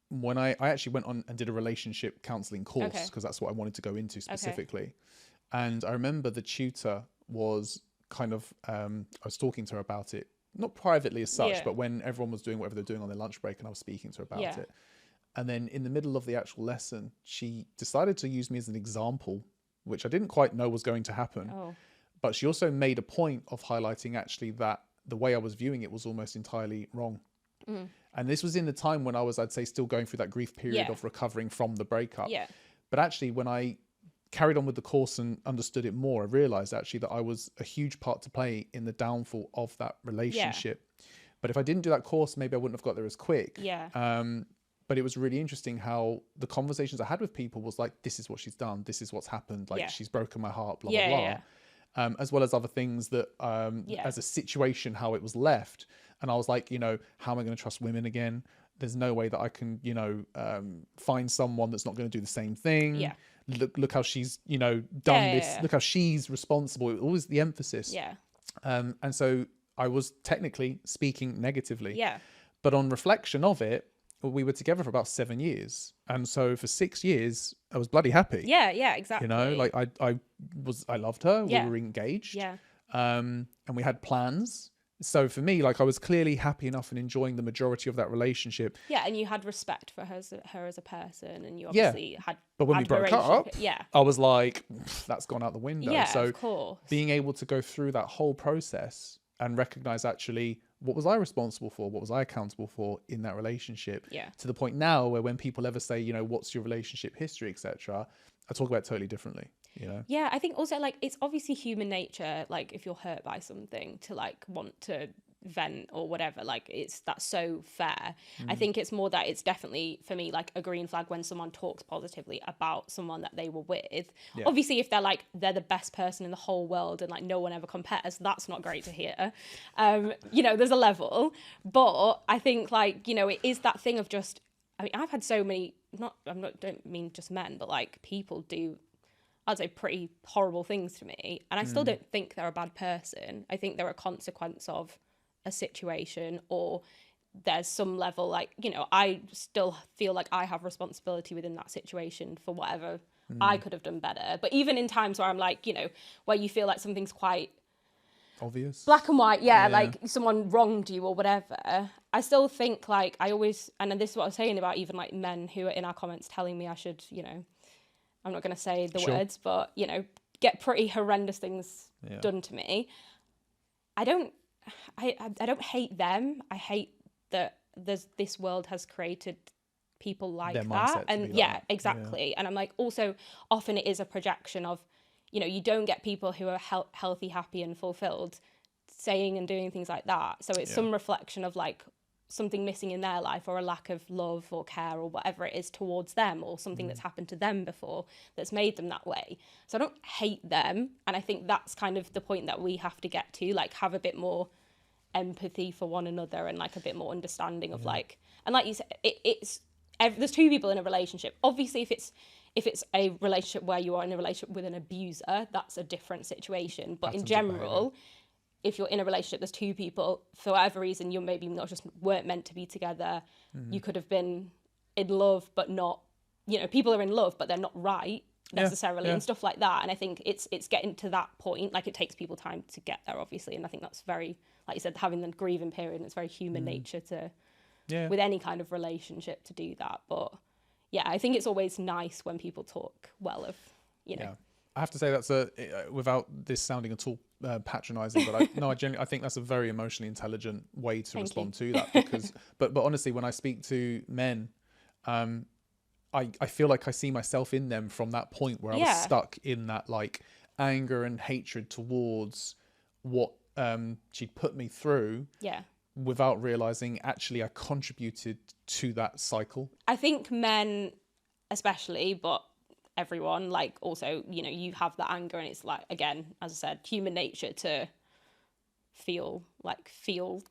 [SPEAKER 1] when I actually went on and did a relationship counseling course, because that's what I wanted to go into specifically. And I remember the tutor was kind of, I was talking to her about it, not privately as such, but when everyone was doing whatever they're doing on their lunch break, and I was speaking to her about it. And then in the middle of the actual lesson, she decided to use me as an example, which I didn't quite know was going to happen. But she also made a point of highlighting actually that the way I was viewing it was almost entirely wrong. And this was in the time when I was, I'd say, still going through that grief period of recovering from the breakup. But actually, when I carried on with the course and understood it more, I realized actually that I was a huge part to play in the downfall of that relationship. But if I didn't do that course, maybe I wouldn't have got there as quick. But it was really interesting how the conversations I had with people was like, this is what she's done. This is what's happened. Like, she's broken my heart, blah, blah, blah. As well as other things that, as a situation, how it was left. And I was like, you know, how am I going to trust women again? There's no way that I can, you know, find someone that's not going to do the same thing. Look how she's, you know, done this. Look how she's responsible. It was always the emphasis. And so I was technically speaking negatively. But on reflection of it, we were together for about 7 years. And so for 6 years, I was bloody happy.
[SPEAKER 2] Exactly.
[SPEAKER 1] You know, like I loved her. We were engaged. And we had plans. So for me, like I was clearly happy enough and enjoying the majority of that relationship.
[SPEAKER 2] And you had respect for her as a person, and you obviously had.
[SPEAKER 1] But when we broke up, I was like, that's gone out the window. So
[SPEAKER 2] of course.
[SPEAKER 1] Being able to go through that whole process and recognize actually what was I responsible for, what was I accountable for in that relationship, to the point now where when people ever say, you know, what's your relationship history, etc., I talk about it totally differently. You know?
[SPEAKER 2] I think also like it's obviously human nature, like if you're hurt by something, to like want to vent or whatever, like that's so fair. I think it's more that it's definitely for me like a green flag when someone talks positively about someone that they were with. Obviously if they're the best person in the whole world and like no one ever compares, that's not great to hear. You know, there's a level, but I think like, you know, it is that thing of just, I mean, I've had so many, don't mean just men, but like people do, I'd say, pretty horrible things to me, and I still don't think they're a bad person. I think they're a consequence of a situation, or there's some level, like, you know, I still feel like I have responsibility within that situation for whatever I could have done better. But even in times where I'm like, you know, where you feel like something's quite
[SPEAKER 1] obvious,
[SPEAKER 2] black and white, like someone wronged you or whatever, I still think like I always, and this is what I was saying about even like men who are in our comments telling me I should, you know, I'm not going to say the words, but, you know, get pretty horrendous things done to me. I don't hate them. I hate that this world has created people like that. And exactly. Yeah. And I'm like, also often it is a projection of, you know, you don't get people who are healthy, happy and fulfilled saying and doing things like that. So it's some reflection of like something missing in their life, or a lack of love or care or whatever it is towards them, or something that's happened to them before that's made them that way. So I don't hate them. And I think that's kind of the point that we have to get to, like have a bit more empathy for one another and like a bit more understanding of like, and like you said, there's two people in a relationship. Obviously if it's a relationship where you are in a relationship with an abuser, that's a different situation. But in general, if you're in a relationship, there's two people, for whatever reason, you maybe not just weren't meant to be together. You could have been in love, but not, you know, people are in love, but they're not right necessarily and stuff like that. And I think it's getting to that point. Like it takes people time to get there, obviously. And I think that's very, like you said, having the grieving period, and it's very human nature to, with any kind of relationship, to do that. But yeah, I think it's always nice when people talk well of, you know.
[SPEAKER 1] I have to say that's without this sounding at all patronizing, but I think that's a very emotionally intelligent way to respond to that, because but honestly, when I speak to men, I feel like I see myself in them from that point where I was stuck in that like anger and hatred towards what she'd put me through, without realizing actually I contributed to that cycle.
[SPEAKER 2] I think men especially, but everyone, like also, you know, you have that anger, and it's like, again, as I said, human nature to feel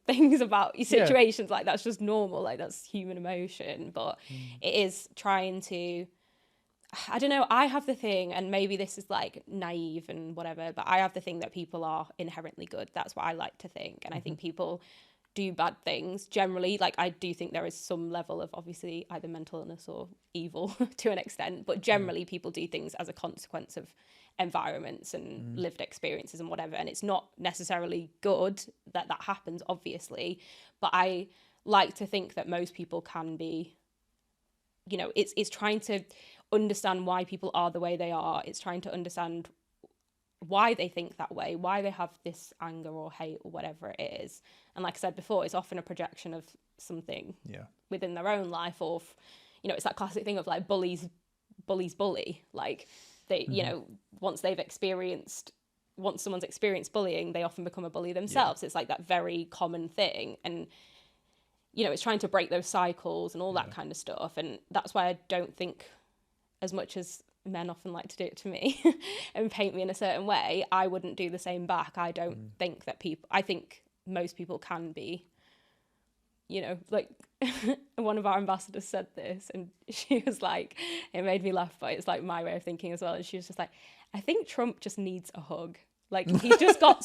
[SPEAKER 2] things about your situations. Like that's just normal, like that's human emotion. But it is trying to, I don't know, I have the thing, and maybe this is like naive and whatever, but I have the thing that people are inherently good. That's what I like to think. And I think people do bad things generally. Like, I do think there is some level of obviously either mental illness or evil to an extent, but generally people do things as a consequence of environments and lived experiences and whatever. And it's not necessarily good that that happens, obviously, but I like to think that most people can be, you know, it's trying to understand why people are the way they are. It's trying to understand why they think that way, why they have this anger or hate or whatever it is. And like I said before, it's often a projection of something within their own life, or you know, it's that classic thing of like bullies bully. Like they, you know, once someone's experienced bullying, they often become a bully themselves. It's like that very common thing. And you know, it's trying to break those cycles and all that kind of stuff. And that's why I don't think, as much as men often like to do it to me and paint me in a certain way, I wouldn't do the same back. I don't think that I think most people can be, you know, like one of our ambassadors said this, and she was like, it made me laugh, but it's like my way of thinking as well. And she was just like, I think Trump just needs a hug. Like, he's just got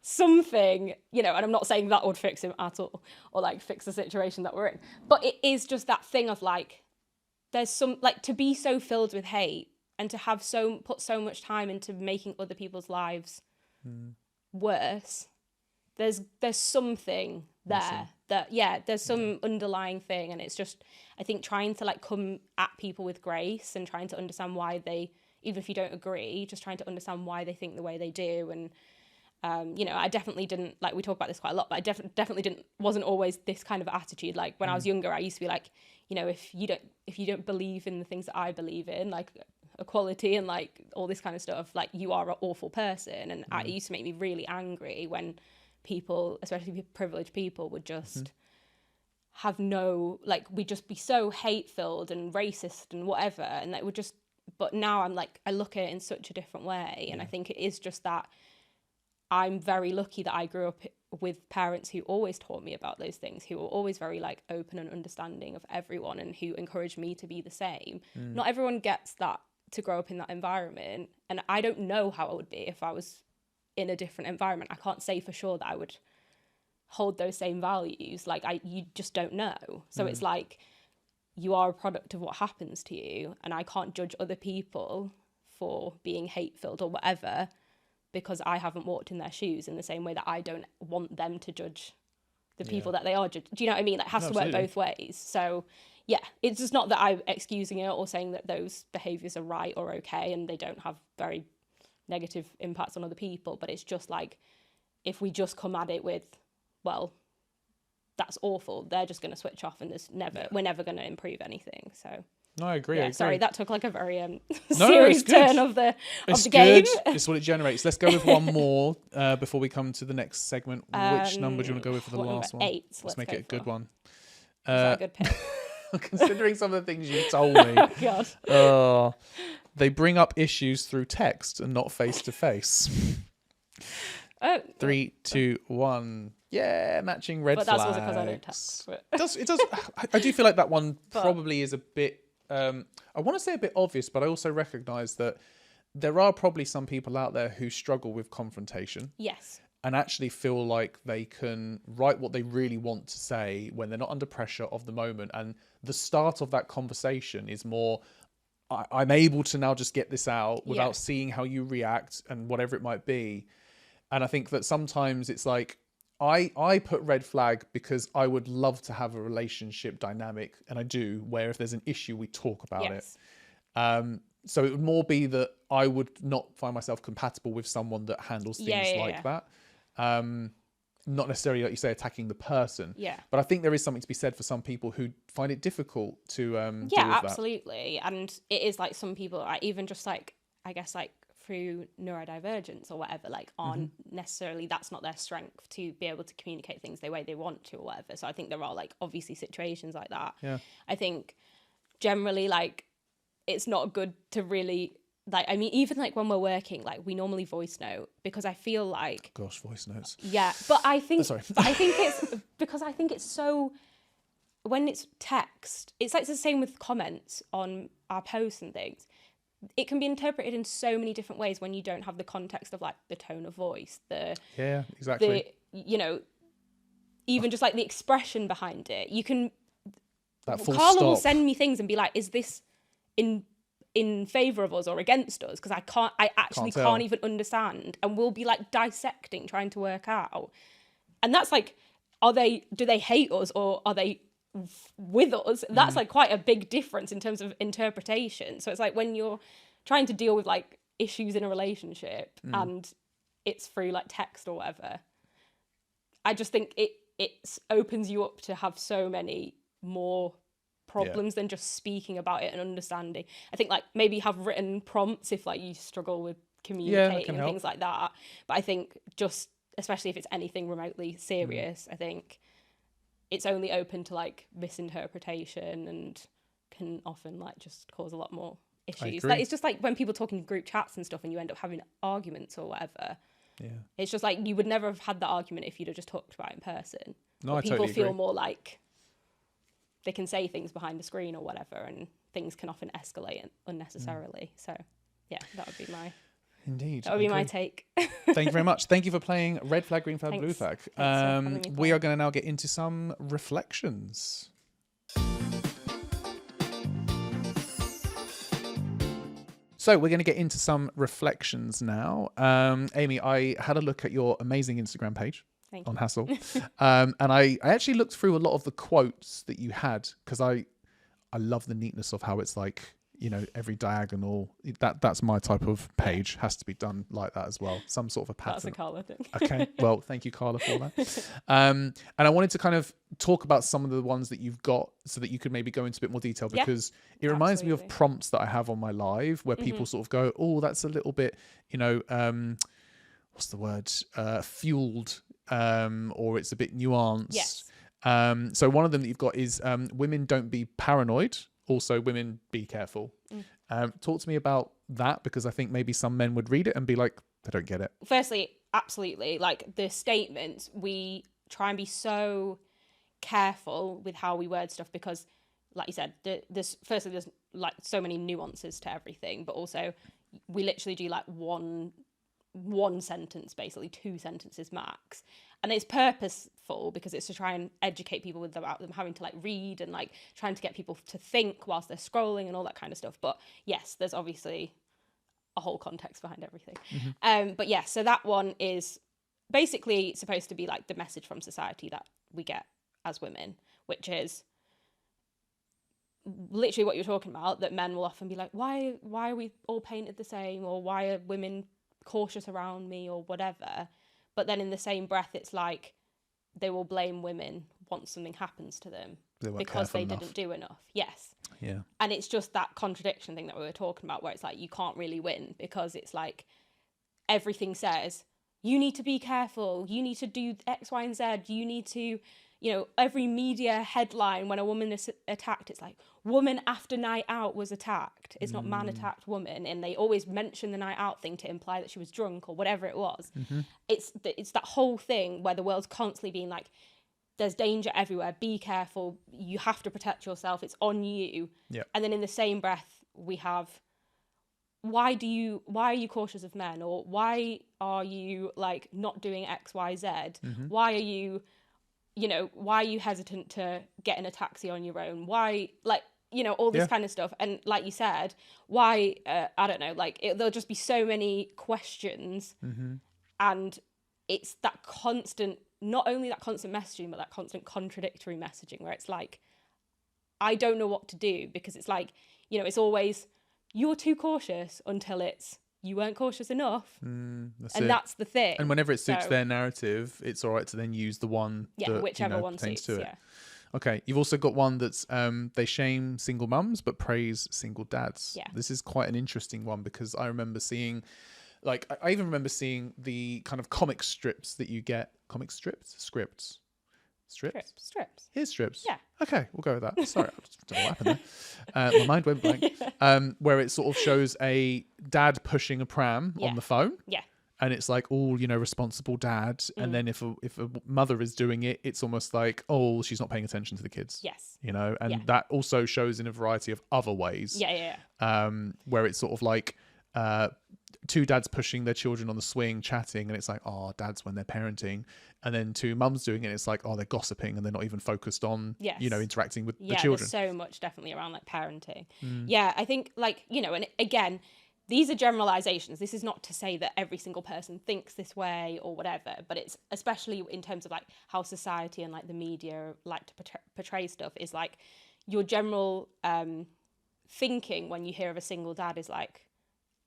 [SPEAKER 2] something, you know, and I'm not saying that would fix him at all, or like fix the situation that we're in, but it is just that thing of like, there's some, like, to be so filled with hate and to have put so much time into making other people's lives worse, there's something there there's some underlying thing. And it's just, I think, trying to like come at people with grace and trying to understand why they, even if you don't agree, just trying to understand why they think the way they do. And you know, I definitely didn't, like, we talk about this quite a lot, but I definitely wasn't always this kind of attitude. Like when I was younger, I used to be like, you know, if you don't believe in the things that I believe in, like equality and like all this kind of stuff, like you are an awful person. And it used to make me really angry when people, especially privileged people, would just have no, like, we'd just be so hate filled and racist and whatever. And that would just, but now I'm like, I look at it in such a different way. And I think it is just that I'm very lucky that I grew up with parents who always taught me about those things, who were always very like open and understanding of everyone, and who encouraged me to be the same. Not everyone gets that, to grow up in that environment. And I don't know how it would be if I was in a different environment. I can't say for sure that I would hold those same values. Like you just don't know. So it's like, you are a product of what happens to you, and I can't judge other people for being hate-filled or whatever, because I haven't walked in their shoes, in the same way that I don't want them to judge the people that they are judging. Do you know what I mean? It has to work both ways. So yeah, it's just not that I'm excusing it or saying that those behaviours are right or okay and they don't have very negative impacts on other people, but it's just like, if we just come at it with, well, that's awful, they're just going to switch off, and we're never going to improve anything. So
[SPEAKER 1] no, I agree.
[SPEAKER 2] Sorry, that took like a very serious turn of the game.
[SPEAKER 1] It's what it generates. Let's go with one more before we come to the next segment. Which number do you want to go with for the last one?
[SPEAKER 2] 8.
[SPEAKER 1] Let's make it a good one.
[SPEAKER 2] Is that a good pick?
[SPEAKER 1] Considering some of the things you told me.
[SPEAKER 2] Oh, God.
[SPEAKER 1] They bring up issues through text and not face to face. 3, 2, 1. Yeah, matching red flags. But that's also because I don't text. But... It does. I do feel like that one probably is a bit. I want to say a bit obvious, but I also recognise that there are probably some people out there who struggle with confrontation.
[SPEAKER 2] Yes.
[SPEAKER 1] And actually feel like they can write what they really want to say when they're not under pressure of the moment. And the start of that conversation is more, I'm able to now just get this out without seeing how you react and whatever it might be. And I think that sometimes it's like, I put red flag because I would love to have a relationship dynamic, and I do, where if there's an issue, we talk about it. So it would more be that I would not find myself compatible with someone that handles things like that. Not necessarily, like you say, attacking the person. Yeah. But I think there is something to be said for some people who find it difficult to deal with
[SPEAKER 2] absolutely. And it is like some people, like, even just like, I guess like through neurodivergence or whatever, like aren't necessarily, that's not their strength to be able to communicate things the way they want to or whatever. So I think there are like obviously situations like that. Yeah. I think generally like it's not good to really, like, I mean, even like when we're working, like we normally voice note, because I feel like,
[SPEAKER 1] gosh, voice notes.
[SPEAKER 2] Yeah, but I think, I think it's because I think it's so when it's text, it's like the same with comments on our posts and things. It can be interpreted in so many different ways when you don't have the context of like the tone of voice, even just like the expression behind it. You can, Carla will send me things and be like, is this in favor of us or against us? Because I actually can't even understand. And we'll be like dissecting, trying to work out. And that's like, do they hate us or are they with us? That's like quite a big difference in terms of interpretation. So it's like when you're trying to deal with like issues in a relationship and it's through like text or whatever, I just think it opens you up to have so many more problems than just speaking about it and understanding. I think like maybe have written prompts if like you struggle with communicating and things like that. But I think just, especially if it's anything remotely serious, I think it's only open to like misinterpretation and can often like just cause a lot more issues. Like, it's just like when people talk in group chats and stuff and you end up having arguments or whatever. Yeah. It's just like you would never have had that argument if you'd have just talked about it in person.
[SPEAKER 1] No,
[SPEAKER 2] but
[SPEAKER 1] I totally
[SPEAKER 2] feel
[SPEAKER 1] agree.
[SPEAKER 2] more like they can say things behind the screen or whatever, and things can often escalate unnecessarily. So yeah, that would be my...
[SPEAKER 1] Indeed.
[SPEAKER 2] That would be my take.
[SPEAKER 1] Thank you very much. Thank you for playing Red Flag, Green Flag, Blue Flag. We are going to now get into some reflections. So we're going to get into some reflections now. Amy, I had a look at your amazing Instagram page on HASSL. And I actually looked through a lot of the quotes that you had because I love the neatness of how it's like, you know, every diagonal, that's my type of page, has to be done like that as well. Some sort of a pattern.
[SPEAKER 2] That's a Carla thing.
[SPEAKER 1] Okay, well, thank you, Carla, for that. And I wanted to kind of talk about some of the ones that you've got so that you could maybe go into a bit more detail, because it reminds me of prompts that I have on my live where people sort of go, oh, that's a little bit, you know, what's the word? Fueled, or it's a bit nuanced.
[SPEAKER 2] Yes.
[SPEAKER 1] So one of them that you've got is women don't be paranoid. Also, women, be careful. Talk to me about that, because I think maybe some men would read it and be like, they don't get it.
[SPEAKER 2] Firstly, absolutely. Like the statements, we try and be so careful with how we word stuff because, like you said, there's like so many nuances to everything, but also we literally do like one sentence, basically 2 sentences max, and it's purposeful because it's to try and educate people about them having to like read and like trying to get people to think whilst they're scrolling and all that kind of stuff. But yes, there's obviously a whole context behind everything. But yeah, so that one is basically supposed to be like the message from society that we get as women, which is literally what you're talking about, that men will often be like, why are we all painted the same, or why are women cautious around me, or whatever. But then in the same breath, it's like they will blame women once something happens to them because they didn't do enough. Yes.
[SPEAKER 1] Yeah.
[SPEAKER 2] And it's just that contradiction thing that we were talking about, where it's like you can't really win, because it's like everything says you need to be careful, you need to do X, Y, and Z, you need to, you know, every media headline when a woman is attacked, it's like woman after night out was attacked. It's not man attacked woman. And they always mention the night out thing to imply that she was drunk or whatever it was. It's that whole thing where the world's constantly being like, there's danger everywhere, be careful, you have to protect yourself, it's on you.
[SPEAKER 1] Yep.
[SPEAKER 2] And then in the same breath, we have, why are you cautious of men? Or why are you like not doing X, Y, Z? Why are you, you know, why are you hesitant to get in a taxi on your own? Why, like, you know, all this kind of stuff. And like you said, why, I don't know, like there'll just be so many questions. And it's that constant, not only that constant messaging, but that constant contradictory messaging where it's like, I don't know what to do, because it's like, you know, it's always, you're too cautious, until it's, you weren't cautious enough. That's the thing.
[SPEAKER 1] And whenever it suits their narrative, it's all right to then use the one that,
[SPEAKER 2] whichever one
[SPEAKER 1] pertains
[SPEAKER 2] suits,
[SPEAKER 1] to it. Okay, you've also got one that's they shame single mums but praise single dads.
[SPEAKER 2] Yeah.
[SPEAKER 1] This is quite an interesting one, because I remember seeing, like, I even remember seeing the kind of comic strips that you get. Comic strips? Scripts? Here's strips.
[SPEAKER 2] Yeah.
[SPEAKER 1] Okay, we'll go with that. Sorry, I just don't know what happened there. My mind went blank. Where it sort of shows a dad pushing a pram on the phone.
[SPEAKER 2] Yeah.
[SPEAKER 1] and it's like all, you know, responsible dad. And then if a mother is doing it, it's almost like, oh, she's not paying attention to the kids.
[SPEAKER 2] Yes.
[SPEAKER 1] You know, and that also shows in a variety of other ways. Where it's sort of like two dads pushing their children on the swing, chatting, and it's like, oh, dads when they're parenting. And then two mums doing it, it's like, oh, they're gossiping and they're not even focused on, you know, interacting with the children.
[SPEAKER 2] There's so much definitely around like parenting. Yeah, I think like, you know, and again, these are generalizations. This is not to say that every single person thinks this way or whatever, but it's especially in terms of like how society and like the media like to portray stuff is like your general thinking when you hear of a single dad is like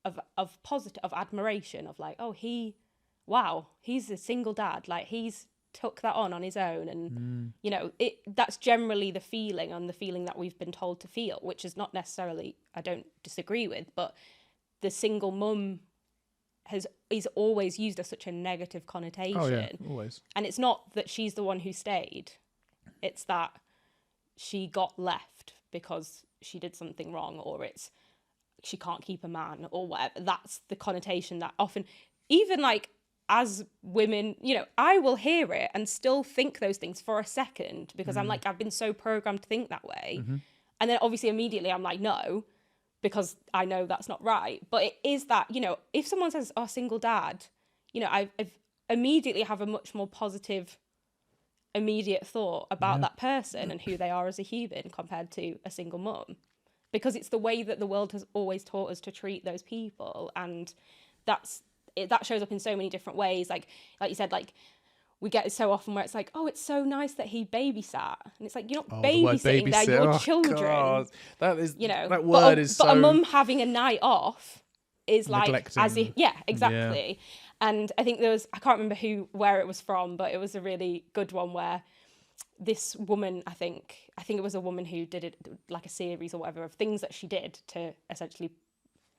[SPEAKER 2] of positive, of admiration, of like, oh, he's a single dad, like he's took that on his own, and you know, that's generally the feeling, and the feeling that we've been told to feel, which is not necessarily, I don't disagree with, but the single mum is always used as such a negative connotation.
[SPEAKER 1] Oh yeah, always.
[SPEAKER 2] And it's not that she's the one who stayed, it's that she got left because she did something wrong, or it's she can't keep a man or whatever. That's the connotation that often, even like as women, you know, I will hear it and still think those things for a second because I'm like, I've been so programmed to think that way. And then obviously immediately I'm like, no, because I know that's not right. But it is that, you know, if someone says, oh, single dad, you know, I've immediately have a much more positive immediate thought about that person and who they are as a human compared to a single mum. Because it's the way that the world has always taught us to treat those people, and that shows up in so many different ways. Like you said, like we get it so often where it's like, oh, it's so nice that he babysat, and it's like, you're not babysitting, they're your children.
[SPEAKER 1] God. That is,
[SPEAKER 2] you know,
[SPEAKER 1] that word is so.
[SPEAKER 2] But a mum having a night off is like
[SPEAKER 1] neglecting.
[SPEAKER 2] as if, exactly. Yeah. And I think I can't remember where it was from, but it was a really good one where this woman, I think it was a woman who did it, like a series or whatever of things that she did to essentially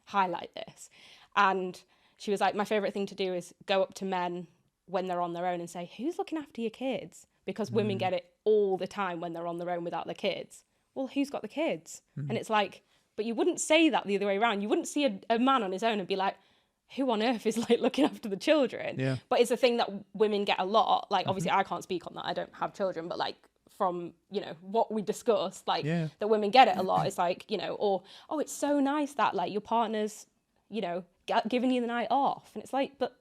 [SPEAKER 2] highlight this. And she was like, my favourite thing to do is go up to men when they're on their own and say, who's looking after your kids? Because women get it all the time when they're on their own without their kids. Well, who's got the kids? And it's like, but you wouldn't say that the other way around. You wouldn't see a man on his own and be like, who on earth is like looking after the children?
[SPEAKER 1] Yeah.
[SPEAKER 2] But it's a thing that women get a lot. Like, obviously I can't speak on that. I don't have children, but like from, you know, what we discussed, like that women get it a lot. It's like, you know, or, oh, it's so nice that like your partner's, you know, giving you the night off. And it's like, but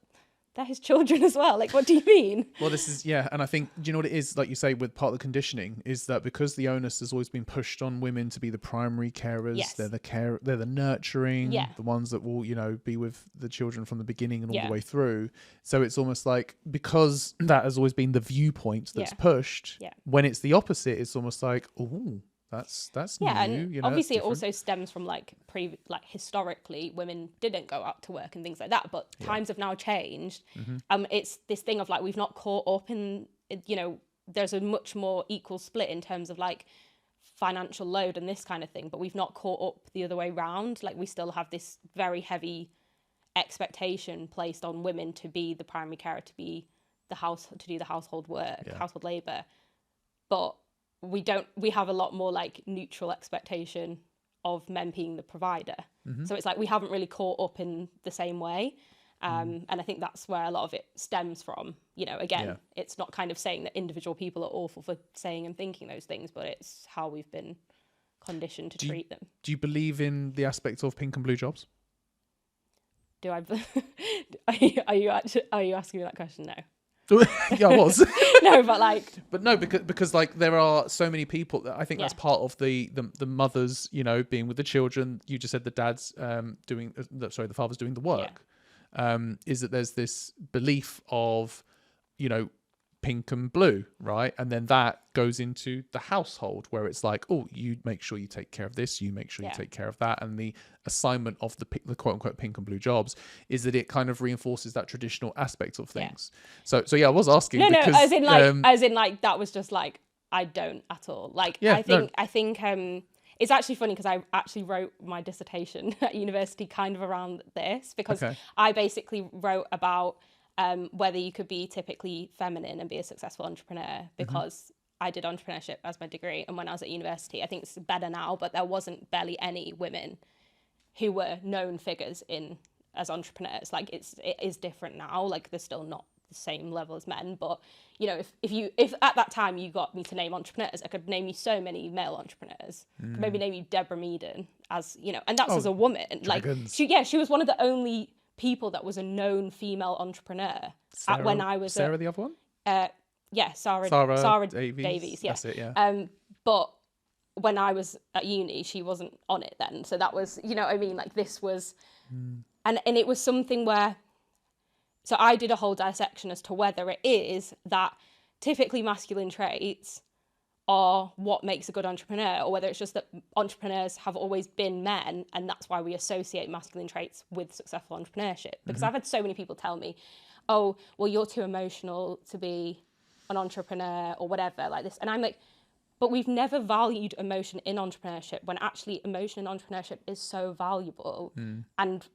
[SPEAKER 2] they're his children as well. Like, what do you mean?
[SPEAKER 1] Well, this is, and I think, do you know what it is? Like you say, with part of the conditioning is that because the onus has always been pushed on women to be the primary carers, they're the nurturing, the ones that will, you know, be with the children from the beginning and all the way through. So it's almost like, because that has always been the viewpoint that's pushed, when it's the opposite, it's almost like, oh, that's new.
[SPEAKER 2] And
[SPEAKER 1] you know,
[SPEAKER 2] obviously it also stems from like historically women didn't go out to work and things like that, but times have now changed. It's this thing of like, we've not caught up in, you know, there's a much more equal split in terms of like financial load and this kind of thing, but we've not caught up the other way round. Like, we still have this very heavy expectation placed on women to be the primary carer, to be to do the household work, household labor, but we have a lot more like neutral expectation of men being the provider. So it's like we haven't really caught up in the same way. And I think that's where a lot of it stems from. You know, again, it's not kind of saying that individual people are awful for saying and thinking those things, but it's how we've been conditioned to treat them.
[SPEAKER 1] Do you believe in the aspect of pink and blue jobs?
[SPEAKER 2] Do I? Are you asking me that question now?
[SPEAKER 1] Yeah, I was.
[SPEAKER 2] No, but like,
[SPEAKER 1] but no, because like there are so many people that I think that's part of the mothers, you know, being with the children. You just said the dad's the father's doing the work. Is that there's this belief of, you know, pink and blue, right? And then that goes into the household where it's like, oh, you make sure you take care of this, you make sure you take care of that. And the assignment of the quote unquote pink and blue jobs is that it kind of reinforces that traditional aspect of things. So I was asking because
[SPEAKER 2] as in that was just like, I don't at all. Like, I think it's actually funny because I actually wrote my dissertation at university kind of around this, because I basically wrote about whether you could be typically feminine and be a successful entrepreneur, because I did entrepreneurship as my degree. And when I was at university, I think it's better now, but there wasn't barely any women who were known figures in as entrepreneurs. Like it is different now. Like they're still not the same level as men, but you know, if at that time you got me to name entrepreneurs, I could name you so many male entrepreneurs. Could maybe name you Deborah Meaden, as you know, and that's as a woman.
[SPEAKER 1] Dragons.
[SPEAKER 2] Like she was one of the only people that was a known female entrepreneur when I was
[SPEAKER 1] Sarah the other one.
[SPEAKER 2] Yeah, Sarah Davies. Yeah.
[SPEAKER 1] That's it. Yeah.
[SPEAKER 2] But when I was at uni, she wasn't on it then. So that was, you know what I mean? Like this was, and it was something where, so I did a whole dissection as to whether it is that typically masculine traits are what makes a good entrepreneur, or whether it's just that entrepreneurs have always been men and that's why we associate masculine traits with successful entrepreneurship. Because I've had so many people tell me, oh, well, you're too emotional to be an entrepreneur or whatever like this. And I'm like, but we've never valued emotion in entrepreneurship, when actually emotion in entrepreneurship is so valuable. And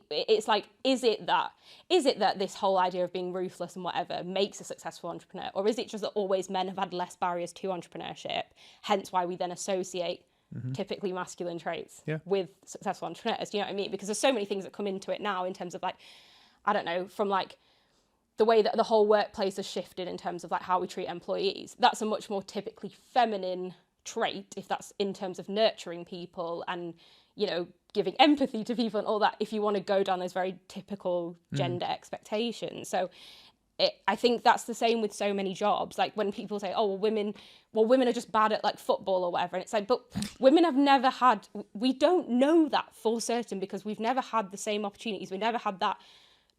[SPEAKER 2] it's like, is it that this whole idea of being ruthless and whatever makes a successful entrepreneur, or is it just that always men have had less barriers to entrepreneurship, hence why we then associate typically masculine traits with successful entrepreneurs? Do you know what I mean? Because there's so many things that come into it now in terms of like, I don't know, from like the way that the whole workplace has shifted in terms of like how we treat employees. That's a much more typically feminine trait, if that's in terms of nurturing people and, you know, giving empathy to people and all that, if you want to go down those very typical gender expectations. So I think that's the same with so many jobs. Like when people say, oh, well, women are just bad at like football or whatever. And it's like, but women have never had, we don't know that for certain because we've never had the same opportunities. We never had that,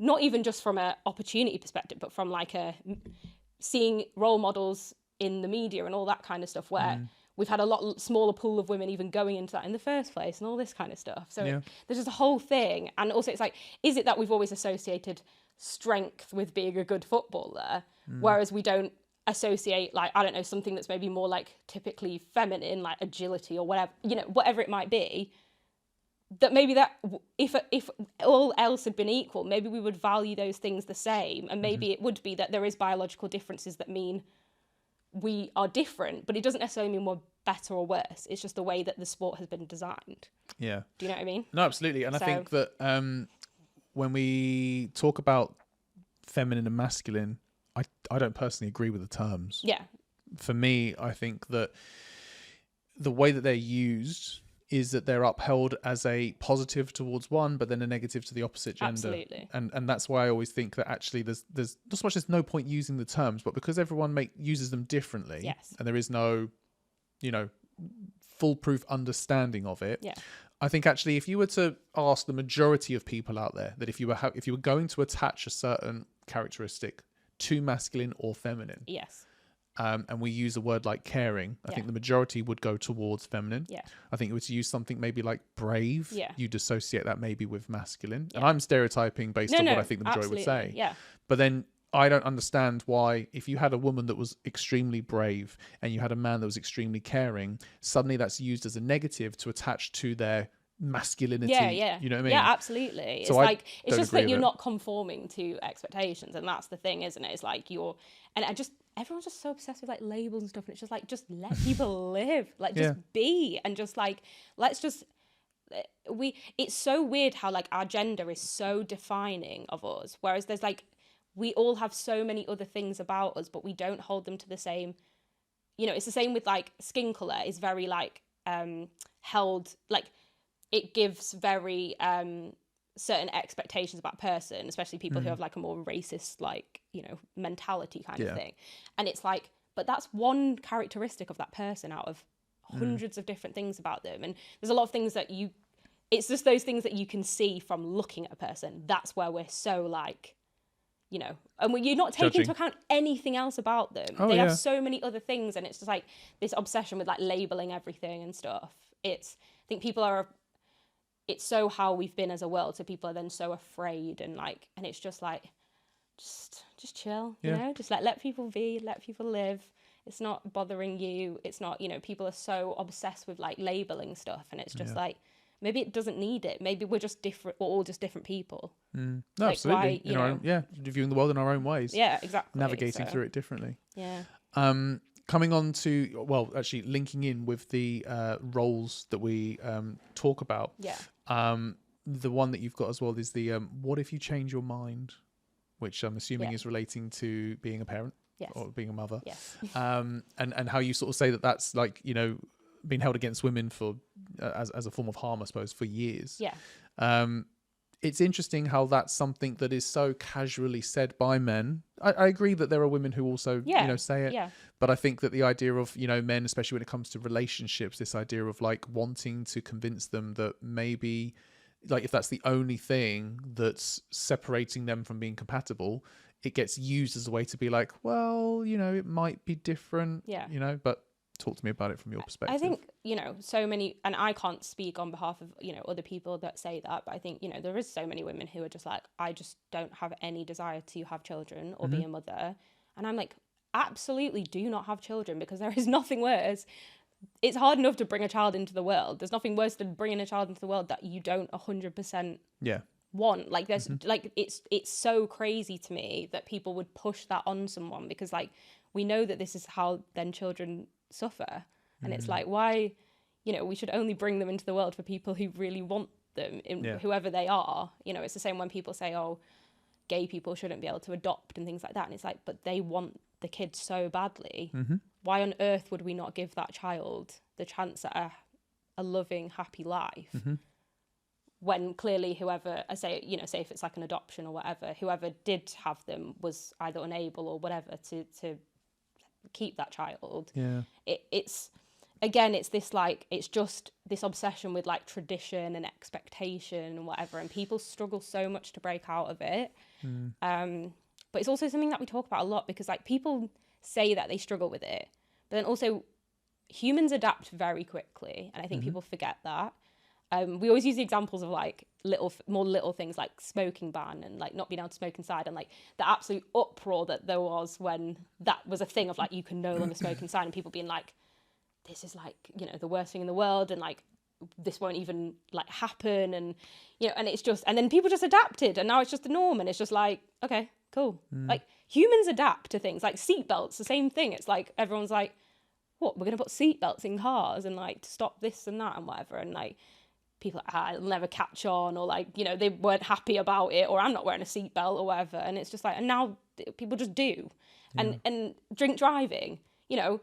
[SPEAKER 2] not even just from an opportunity perspective, but from like seeing role models in the media and all that kind of stuff where we've had a lot smaller pool of women even going into that in the first place and all this kind of stuff. So there's just a whole thing. And also it's like, is it that we've always associated strength with being a good footballer, whereas we don't associate like, I don't know, something that's maybe more like typically feminine, like agility or whatever, you know, whatever it might be, that maybe that if all else had been equal, maybe we would value those things the same. And maybe it would be that there is biological differences that mean we are different, but it doesn't necessarily mean we're better or worse. It's just the way that the sport has been designed.
[SPEAKER 1] Yeah.
[SPEAKER 2] Do you know what I mean?
[SPEAKER 1] No, absolutely. And I think that when we talk about feminine and masculine, I don't personally agree with the terms.
[SPEAKER 2] Yeah.
[SPEAKER 1] For me, I think that the way that they're used is that they're upheld as a positive towards one, but then a negative to the opposite gender.
[SPEAKER 2] Absolutely.
[SPEAKER 1] And that's why I always think that actually there's not so much there's no point using the terms, but because everyone uses them differently,
[SPEAKER 2] yes,
[SPEAKER 1] and there is no, you know, foolproof understanding of it.
[SPEAKER 2] Yeah.
[SPEAKER 1] I think actually if you were to ask the majority of people out there that if you were going to attach a certain characteristic to masculine or feminine,
[SPEAKER 2] yes,
[SPEAKER 1] and we use a word like caring, I think the majority would go towards feminine.
[SPEAKER 2] Yeah.
[SPEAKER 1] I think it was to use something maybe like brave.
[SPEAKER 2] Yeah.
[SPEAKER 1] You'd associate that maybe with masculine. Yeah. And I'm stereotyping based on what I think the majority would say.
[SPEAKER 2] Yeah.
[SPEAKER 1] But then I don't understand why if you had a woman that was extremely brave and you had a man that was extremely caring, suddenly that's used as a negative to attach to their masculinity.
[SPEAKER 2] Yeah.
[SPEAKER 1] You know what I mean?
[SPEAKER 2] Yeah, absolutely.
[SPEAKER 1] So
[SPEAKER 2] it's just that you're not conforming to expectations, and that's the thing, isn't it? It's like everyone's just so obsessed with like labels and stuff, and it's just like, just let people live, like just be, and just like it's so weird how like our gender is so defining of us, whereas there's like, we all have so many other things about us, but we don't hold them to the same, you know. It's the same with like skin color is very like held, like it gives very certain expectations about a person, especially people who have like a more racist, like, you know, mentality kind of thing. And it's like, but that's one characteristic of that person out of hundreds of different things about them. And there's a lot of things that it's just those things that you can see from looking at a person. That's where we're so like, you know, and when you're not taking into account anything else about them. They have so many other things, and it's just like this obsession with like labeling everything and stuff. I think people are, it's so how we've been as a world, so people are then so afraid, and like, and it's just like, just chill, you know, just let people be, let people live. It's not bothering you. It's not, you know, people are so obsessed with like labeling stuff, and it's just like, maybe it doesn't need it. Maybe we're just different. We're all just different people.
[SPEAKER 1] No, like, absolutely. In our own, viewing the world in our own ways.
[SPEAKER 2] Yeah, exactly.
[SPEAKER 1] Navigating through it differently.
[SPEAKER 2] Yeah.
[SPEAKER 1] Coming on to, well, actually linking in with the roles that we talk about.
[SPEAKER 2] Yeah.
[SPEAKER 1] the one that you've got as well is the what if you change your mind, which I'm assuming is relating to being a parent or being a mother.
[SPEAKER 2] Yes.
[SPEAKER 1] And how you sort of say that that's like, you know, been held against women for as a form of harm, I suppose, for years.
[SPEAKER 2] Yeah.
[SPEAKER 1] It's interesting how that's something that is so casually said by men. I agree that there are women who also, you know, say it.
[SPEAKER 2] Yeah.
[SPEAKER 1] But I think that the idea of, you know, men, especially when it comes to relationships, this idea of like wanting to convince them that maybe, like, if that's the only thing that's separating them from being compatible, it gets used as a way to be like, well, you know, it might be different, you know, but talk to me about it from your perspective.
[SPEAKER 2] I think, you know, so many, and I can't speak on behalf of, you know, other people that say that, but I think, you know, there is so many women who are just like, I just don't have any desire to have children or be a mother. And I'm like, absolutely do not have children, because there is nothing worse. It's hard enough to bring a child into the world. There's nothing worse than bringing a child into the world that you don't 100% want. Like there's like, it's so crazy to me that people would push that on someone, because like, we know that this is how then children suffer. And it's like, why, you know, we should only bring them into the world for people who really want them, whoever they are. You know, it's the same when people say, oh, gay people shouldn't be able to adopt and things like that. And it's like, but they want the kid so badly. Why on earth would we not give that child the chance at a loving, happy life? When clearly whoever, I say, you know, say if it's like an adoption or whatever, whoever did have them was either unable or whatever to keep that child. It's again, it's this like, it's just this obsession with like tradition and expectation and whatever, and people struggle so much to break out of it. But it's also something that we talk about a lot, because like people say that they struggle with it, but then also humans adapt very quickly, and I think people forget that. We always use the examples of like more little things like smoking ban and like not being able to smoke inside, and like the absolute uproar that there was when that was a thing of like, you can no longer smoke inside, and people being like, this is like, you know, the worst thing in the world, and like this won't even like happen, and you know, and it's just, and then people just adapted, and now it's just the norm, and it's just like, okay, cool. Like humans adapt to things. Like seatbelts, the same thing. It's like everyone's like, what, we're gonna put seatbelts in cars and like to stop this and that and whatever, and like people are like, it'll never catch on, or like, you know, they weren't happy about it, or I'm not wearing a seatbelt or whatever, and it's just like, and now people just do. And drink driving, you know,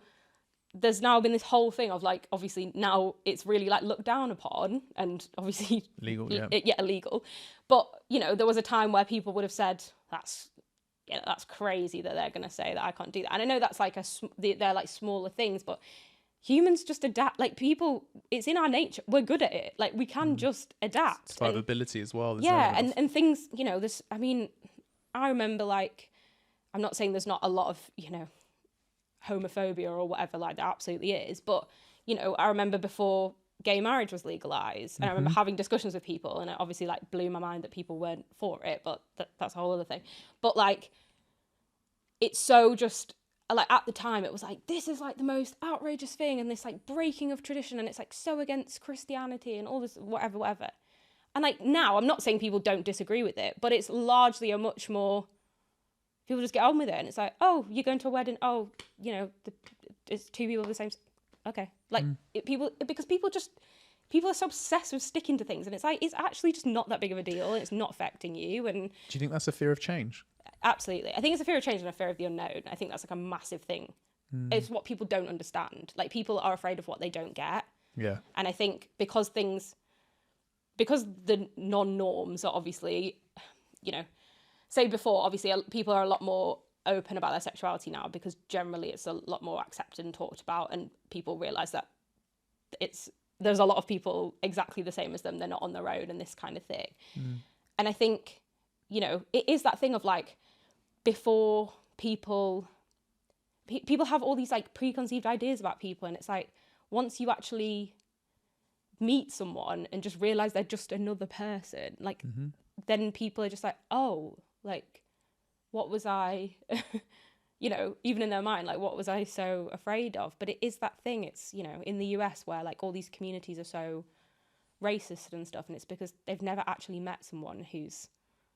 [SPEAKER 2] there's now been this whole thing of like, obviously now it's really like looked down upon, and obviously illegal, but you know, there was a time where people would have said, that's crazy that they're going to say that I can't do that. And I know that's like they're like smaller things, but humans just adapt. Like people, it's in our nature. We're good at it. Like we can just adapt.
[SPEAKER 1] Survivability as well.
[SPEAKER 2] And things, you know, this, I mean, I remember like, I'm not saying there's not a lot of, you know, homophobia or whatever, like there absolutely is. But, you know, I remember before gay marriage was legalized, and I remember having discussions with people, and it obviously like blew my mind that people weren't for it, but that's a whole other thing. But like, it's so just like, at the time it was like, this is like the most outrageous thing, and this like breaking of tradition, and it's like so against Christianity and all this whatever. And like now, I'm not saying people don't disagree with it, but it's largely a much more, people just get on with it, and it's like, oh, you're going to a wedding, oh, you know, it's two people of the same, okay. Like because people are so obsessed with sticking to things, and it's like, it's actually just not that big of a deal, and it's not affecting you. And
[SPEAKER 1] do you think that's a fear of change?
[SPEAKER 2] Absolutely. I think it's a fear of change and a fear of the unknown. I think that's like a massive thing. It's what people don't understand. Like people are afraid of what they don't get.
[SPEAKER 1] Yeah.
[SPEAKER 2] And I think because the non-norms are obviously, you know, say before, obviously people are a lot more open about their sexuality now, because generally it's a lot more accepted and talked about, and people realise that there's a lot of people exactly the same as them, they're not on their own, and this kind of thing. And I think, you know, it is that thing of like, before people have all these like preconceived ideas about people, and it's like, once you actually meet someone and just realise they're just another person, like then people are just like, oh, like what was I you know, even in their mind, like what was I so afraid of? But it is that thing, it's, you know, in the US where like all these communities are so racist and stuff, and it's because they've never actually met someone who's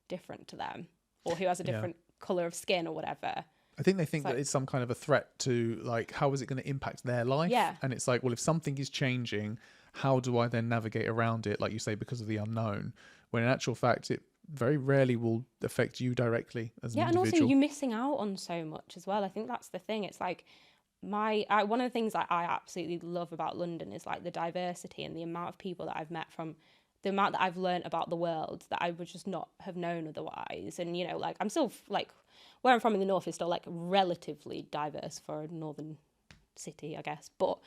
[SPEAKER 2] different to them, or who has a different colour of skin or whatever.
[SPEAKER 1] I think they think that it's some kind of a threat to like, how is it going to impact their life?
[SPEAKER 2] Yeah.
[SPEAKER 1] And it's like, well, if something is changing, how do I then navigate around it, like you say, because of the unknown, when in actual fact it very rarely will affect you directly as an individual.
[SPEAKER 2] And also you're missing out on so much as well. I think that's the thing. It's like one of the things that I absolutely love about London is like the diversity and the amount of people that I've met, from the amount that I've learned about the world that I would just not have known otherwise. And, you know, like I'm still like, where I'm from in the north is still like relatively diverse for a northern city, I guess. But,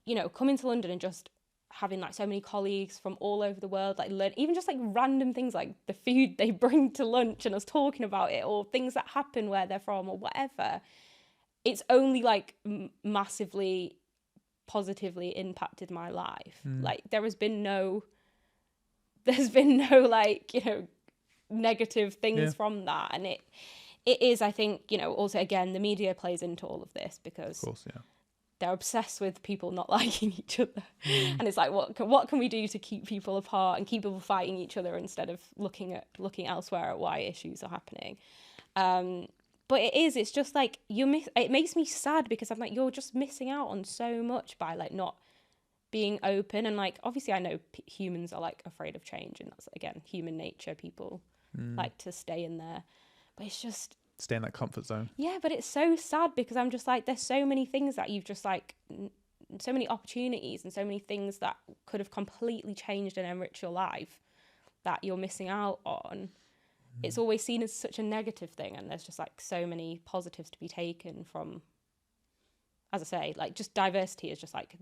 [SPEAKER 2] you know, coming to London and just having like so many colleagues from all over the world, like learn even just like random things like the food they bring to lunch and us talking about it, or things that happen where they're from or whatever, it's only like massively positively impacted my life. Like there's been no like, you know, negative things from that. And it is, I think, you know, also again the media plays into all of this, because
[SPEAKER 1] of course,
[SPEAKER 2] they're obsessed with people not liking each other. And it's like, what can we do to keep people apart and keep people fighting each other instead of looking elsewhere at why issues are happening. But it's just like it makes me sad, because I'm like, you're just missing out on so much by like not being open. And like obviously I know humans are like afraid of change, and that's again human nature. People like to stay in there, but it's just
[SPEAKER 1] stay in that comfort zone.
[SPEAKER 2] Yeah, but it's so sad, because I'm just like, there's so many things that you've just like so many opportunities and so many things that could have completely changed and enriched your life that you're missing out on. It's always seen as such a negative thing, and there's just like so many positives to be taken from, as I say, like just diversity is just like,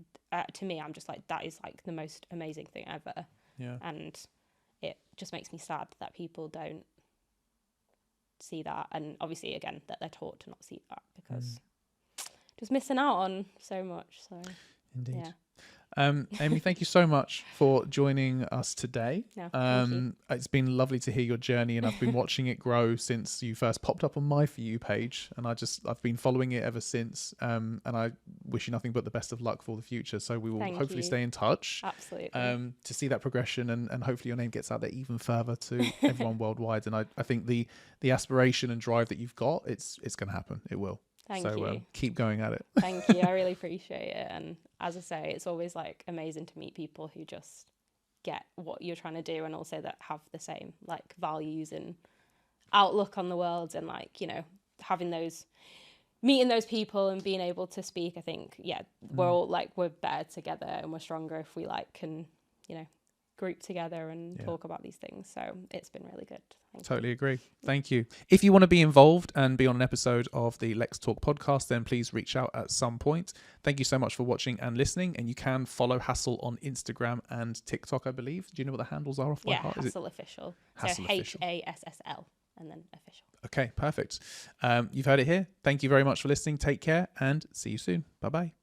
[SPEAKER 2] to me, I'm just like, that is like the most amazing thing ever.
[SPEAKER 1] Yeah.
[SPEAKER 2] And it just makes me sad that people don't see that, and obviously again that they're taught to not see that, because just missing out on so much. So
[SPEAKER 1] indeed.
[SPEAKER 2] Yeah.
[SPEAKER 1] Amy, thank you so much for joining us today.
[SPEAKER 2] Thank you.
[SPEAKER 1] It's been lovely to hear your journey, and I've been watching it grow since you first popped up on my For You page, and I've been following it ever since. And I wish you nothing but the best of luck for the future. So we will hopefully stay in touch.
[SPEAKER 2] Absolutely.
[SPEAKER 1] To see that progression, and hopefully your name gets out there even further to everyone worldwide. And I think the aspiration and drive that you've got, it's going to happen. It will.
[SPEAKER 2] Thank you.
[SPEAKER 1] Keep going at it.
[SPEAKER 2] Thank you. I really appreciate it. And as I say, it's always like amazing to meet people who just get what you're trying to do, and also that have the same like values and outlook on the world, and like, you know, meeting those people and being able to speak. I think, we're all like, we're better together, and we're stronger if we like can, you know, group together and talk about these things. So it's been really good.
[SPEAKER 1] Totally agree. Thank you. If you want to be involved and be on an episode of the Lex Talk podcast, then please reach out at some point. Thank you so much for watching and listening. And you can follow HASSL on Instagram and TikTok, I believe. Do you know what the handles are off by heart?
[SPEAKER 2] HASSL Official.
[SPEAKER 1] HASSL
[SPEAKER 2] so
[SPEAKER 1] Official.
[SPEAKER 2] HASSL and then official.
[SPEAKER 1] Okay, perfect. You've heard it here. Thank you very much for listening. Take care and see you soon. Bye-bye.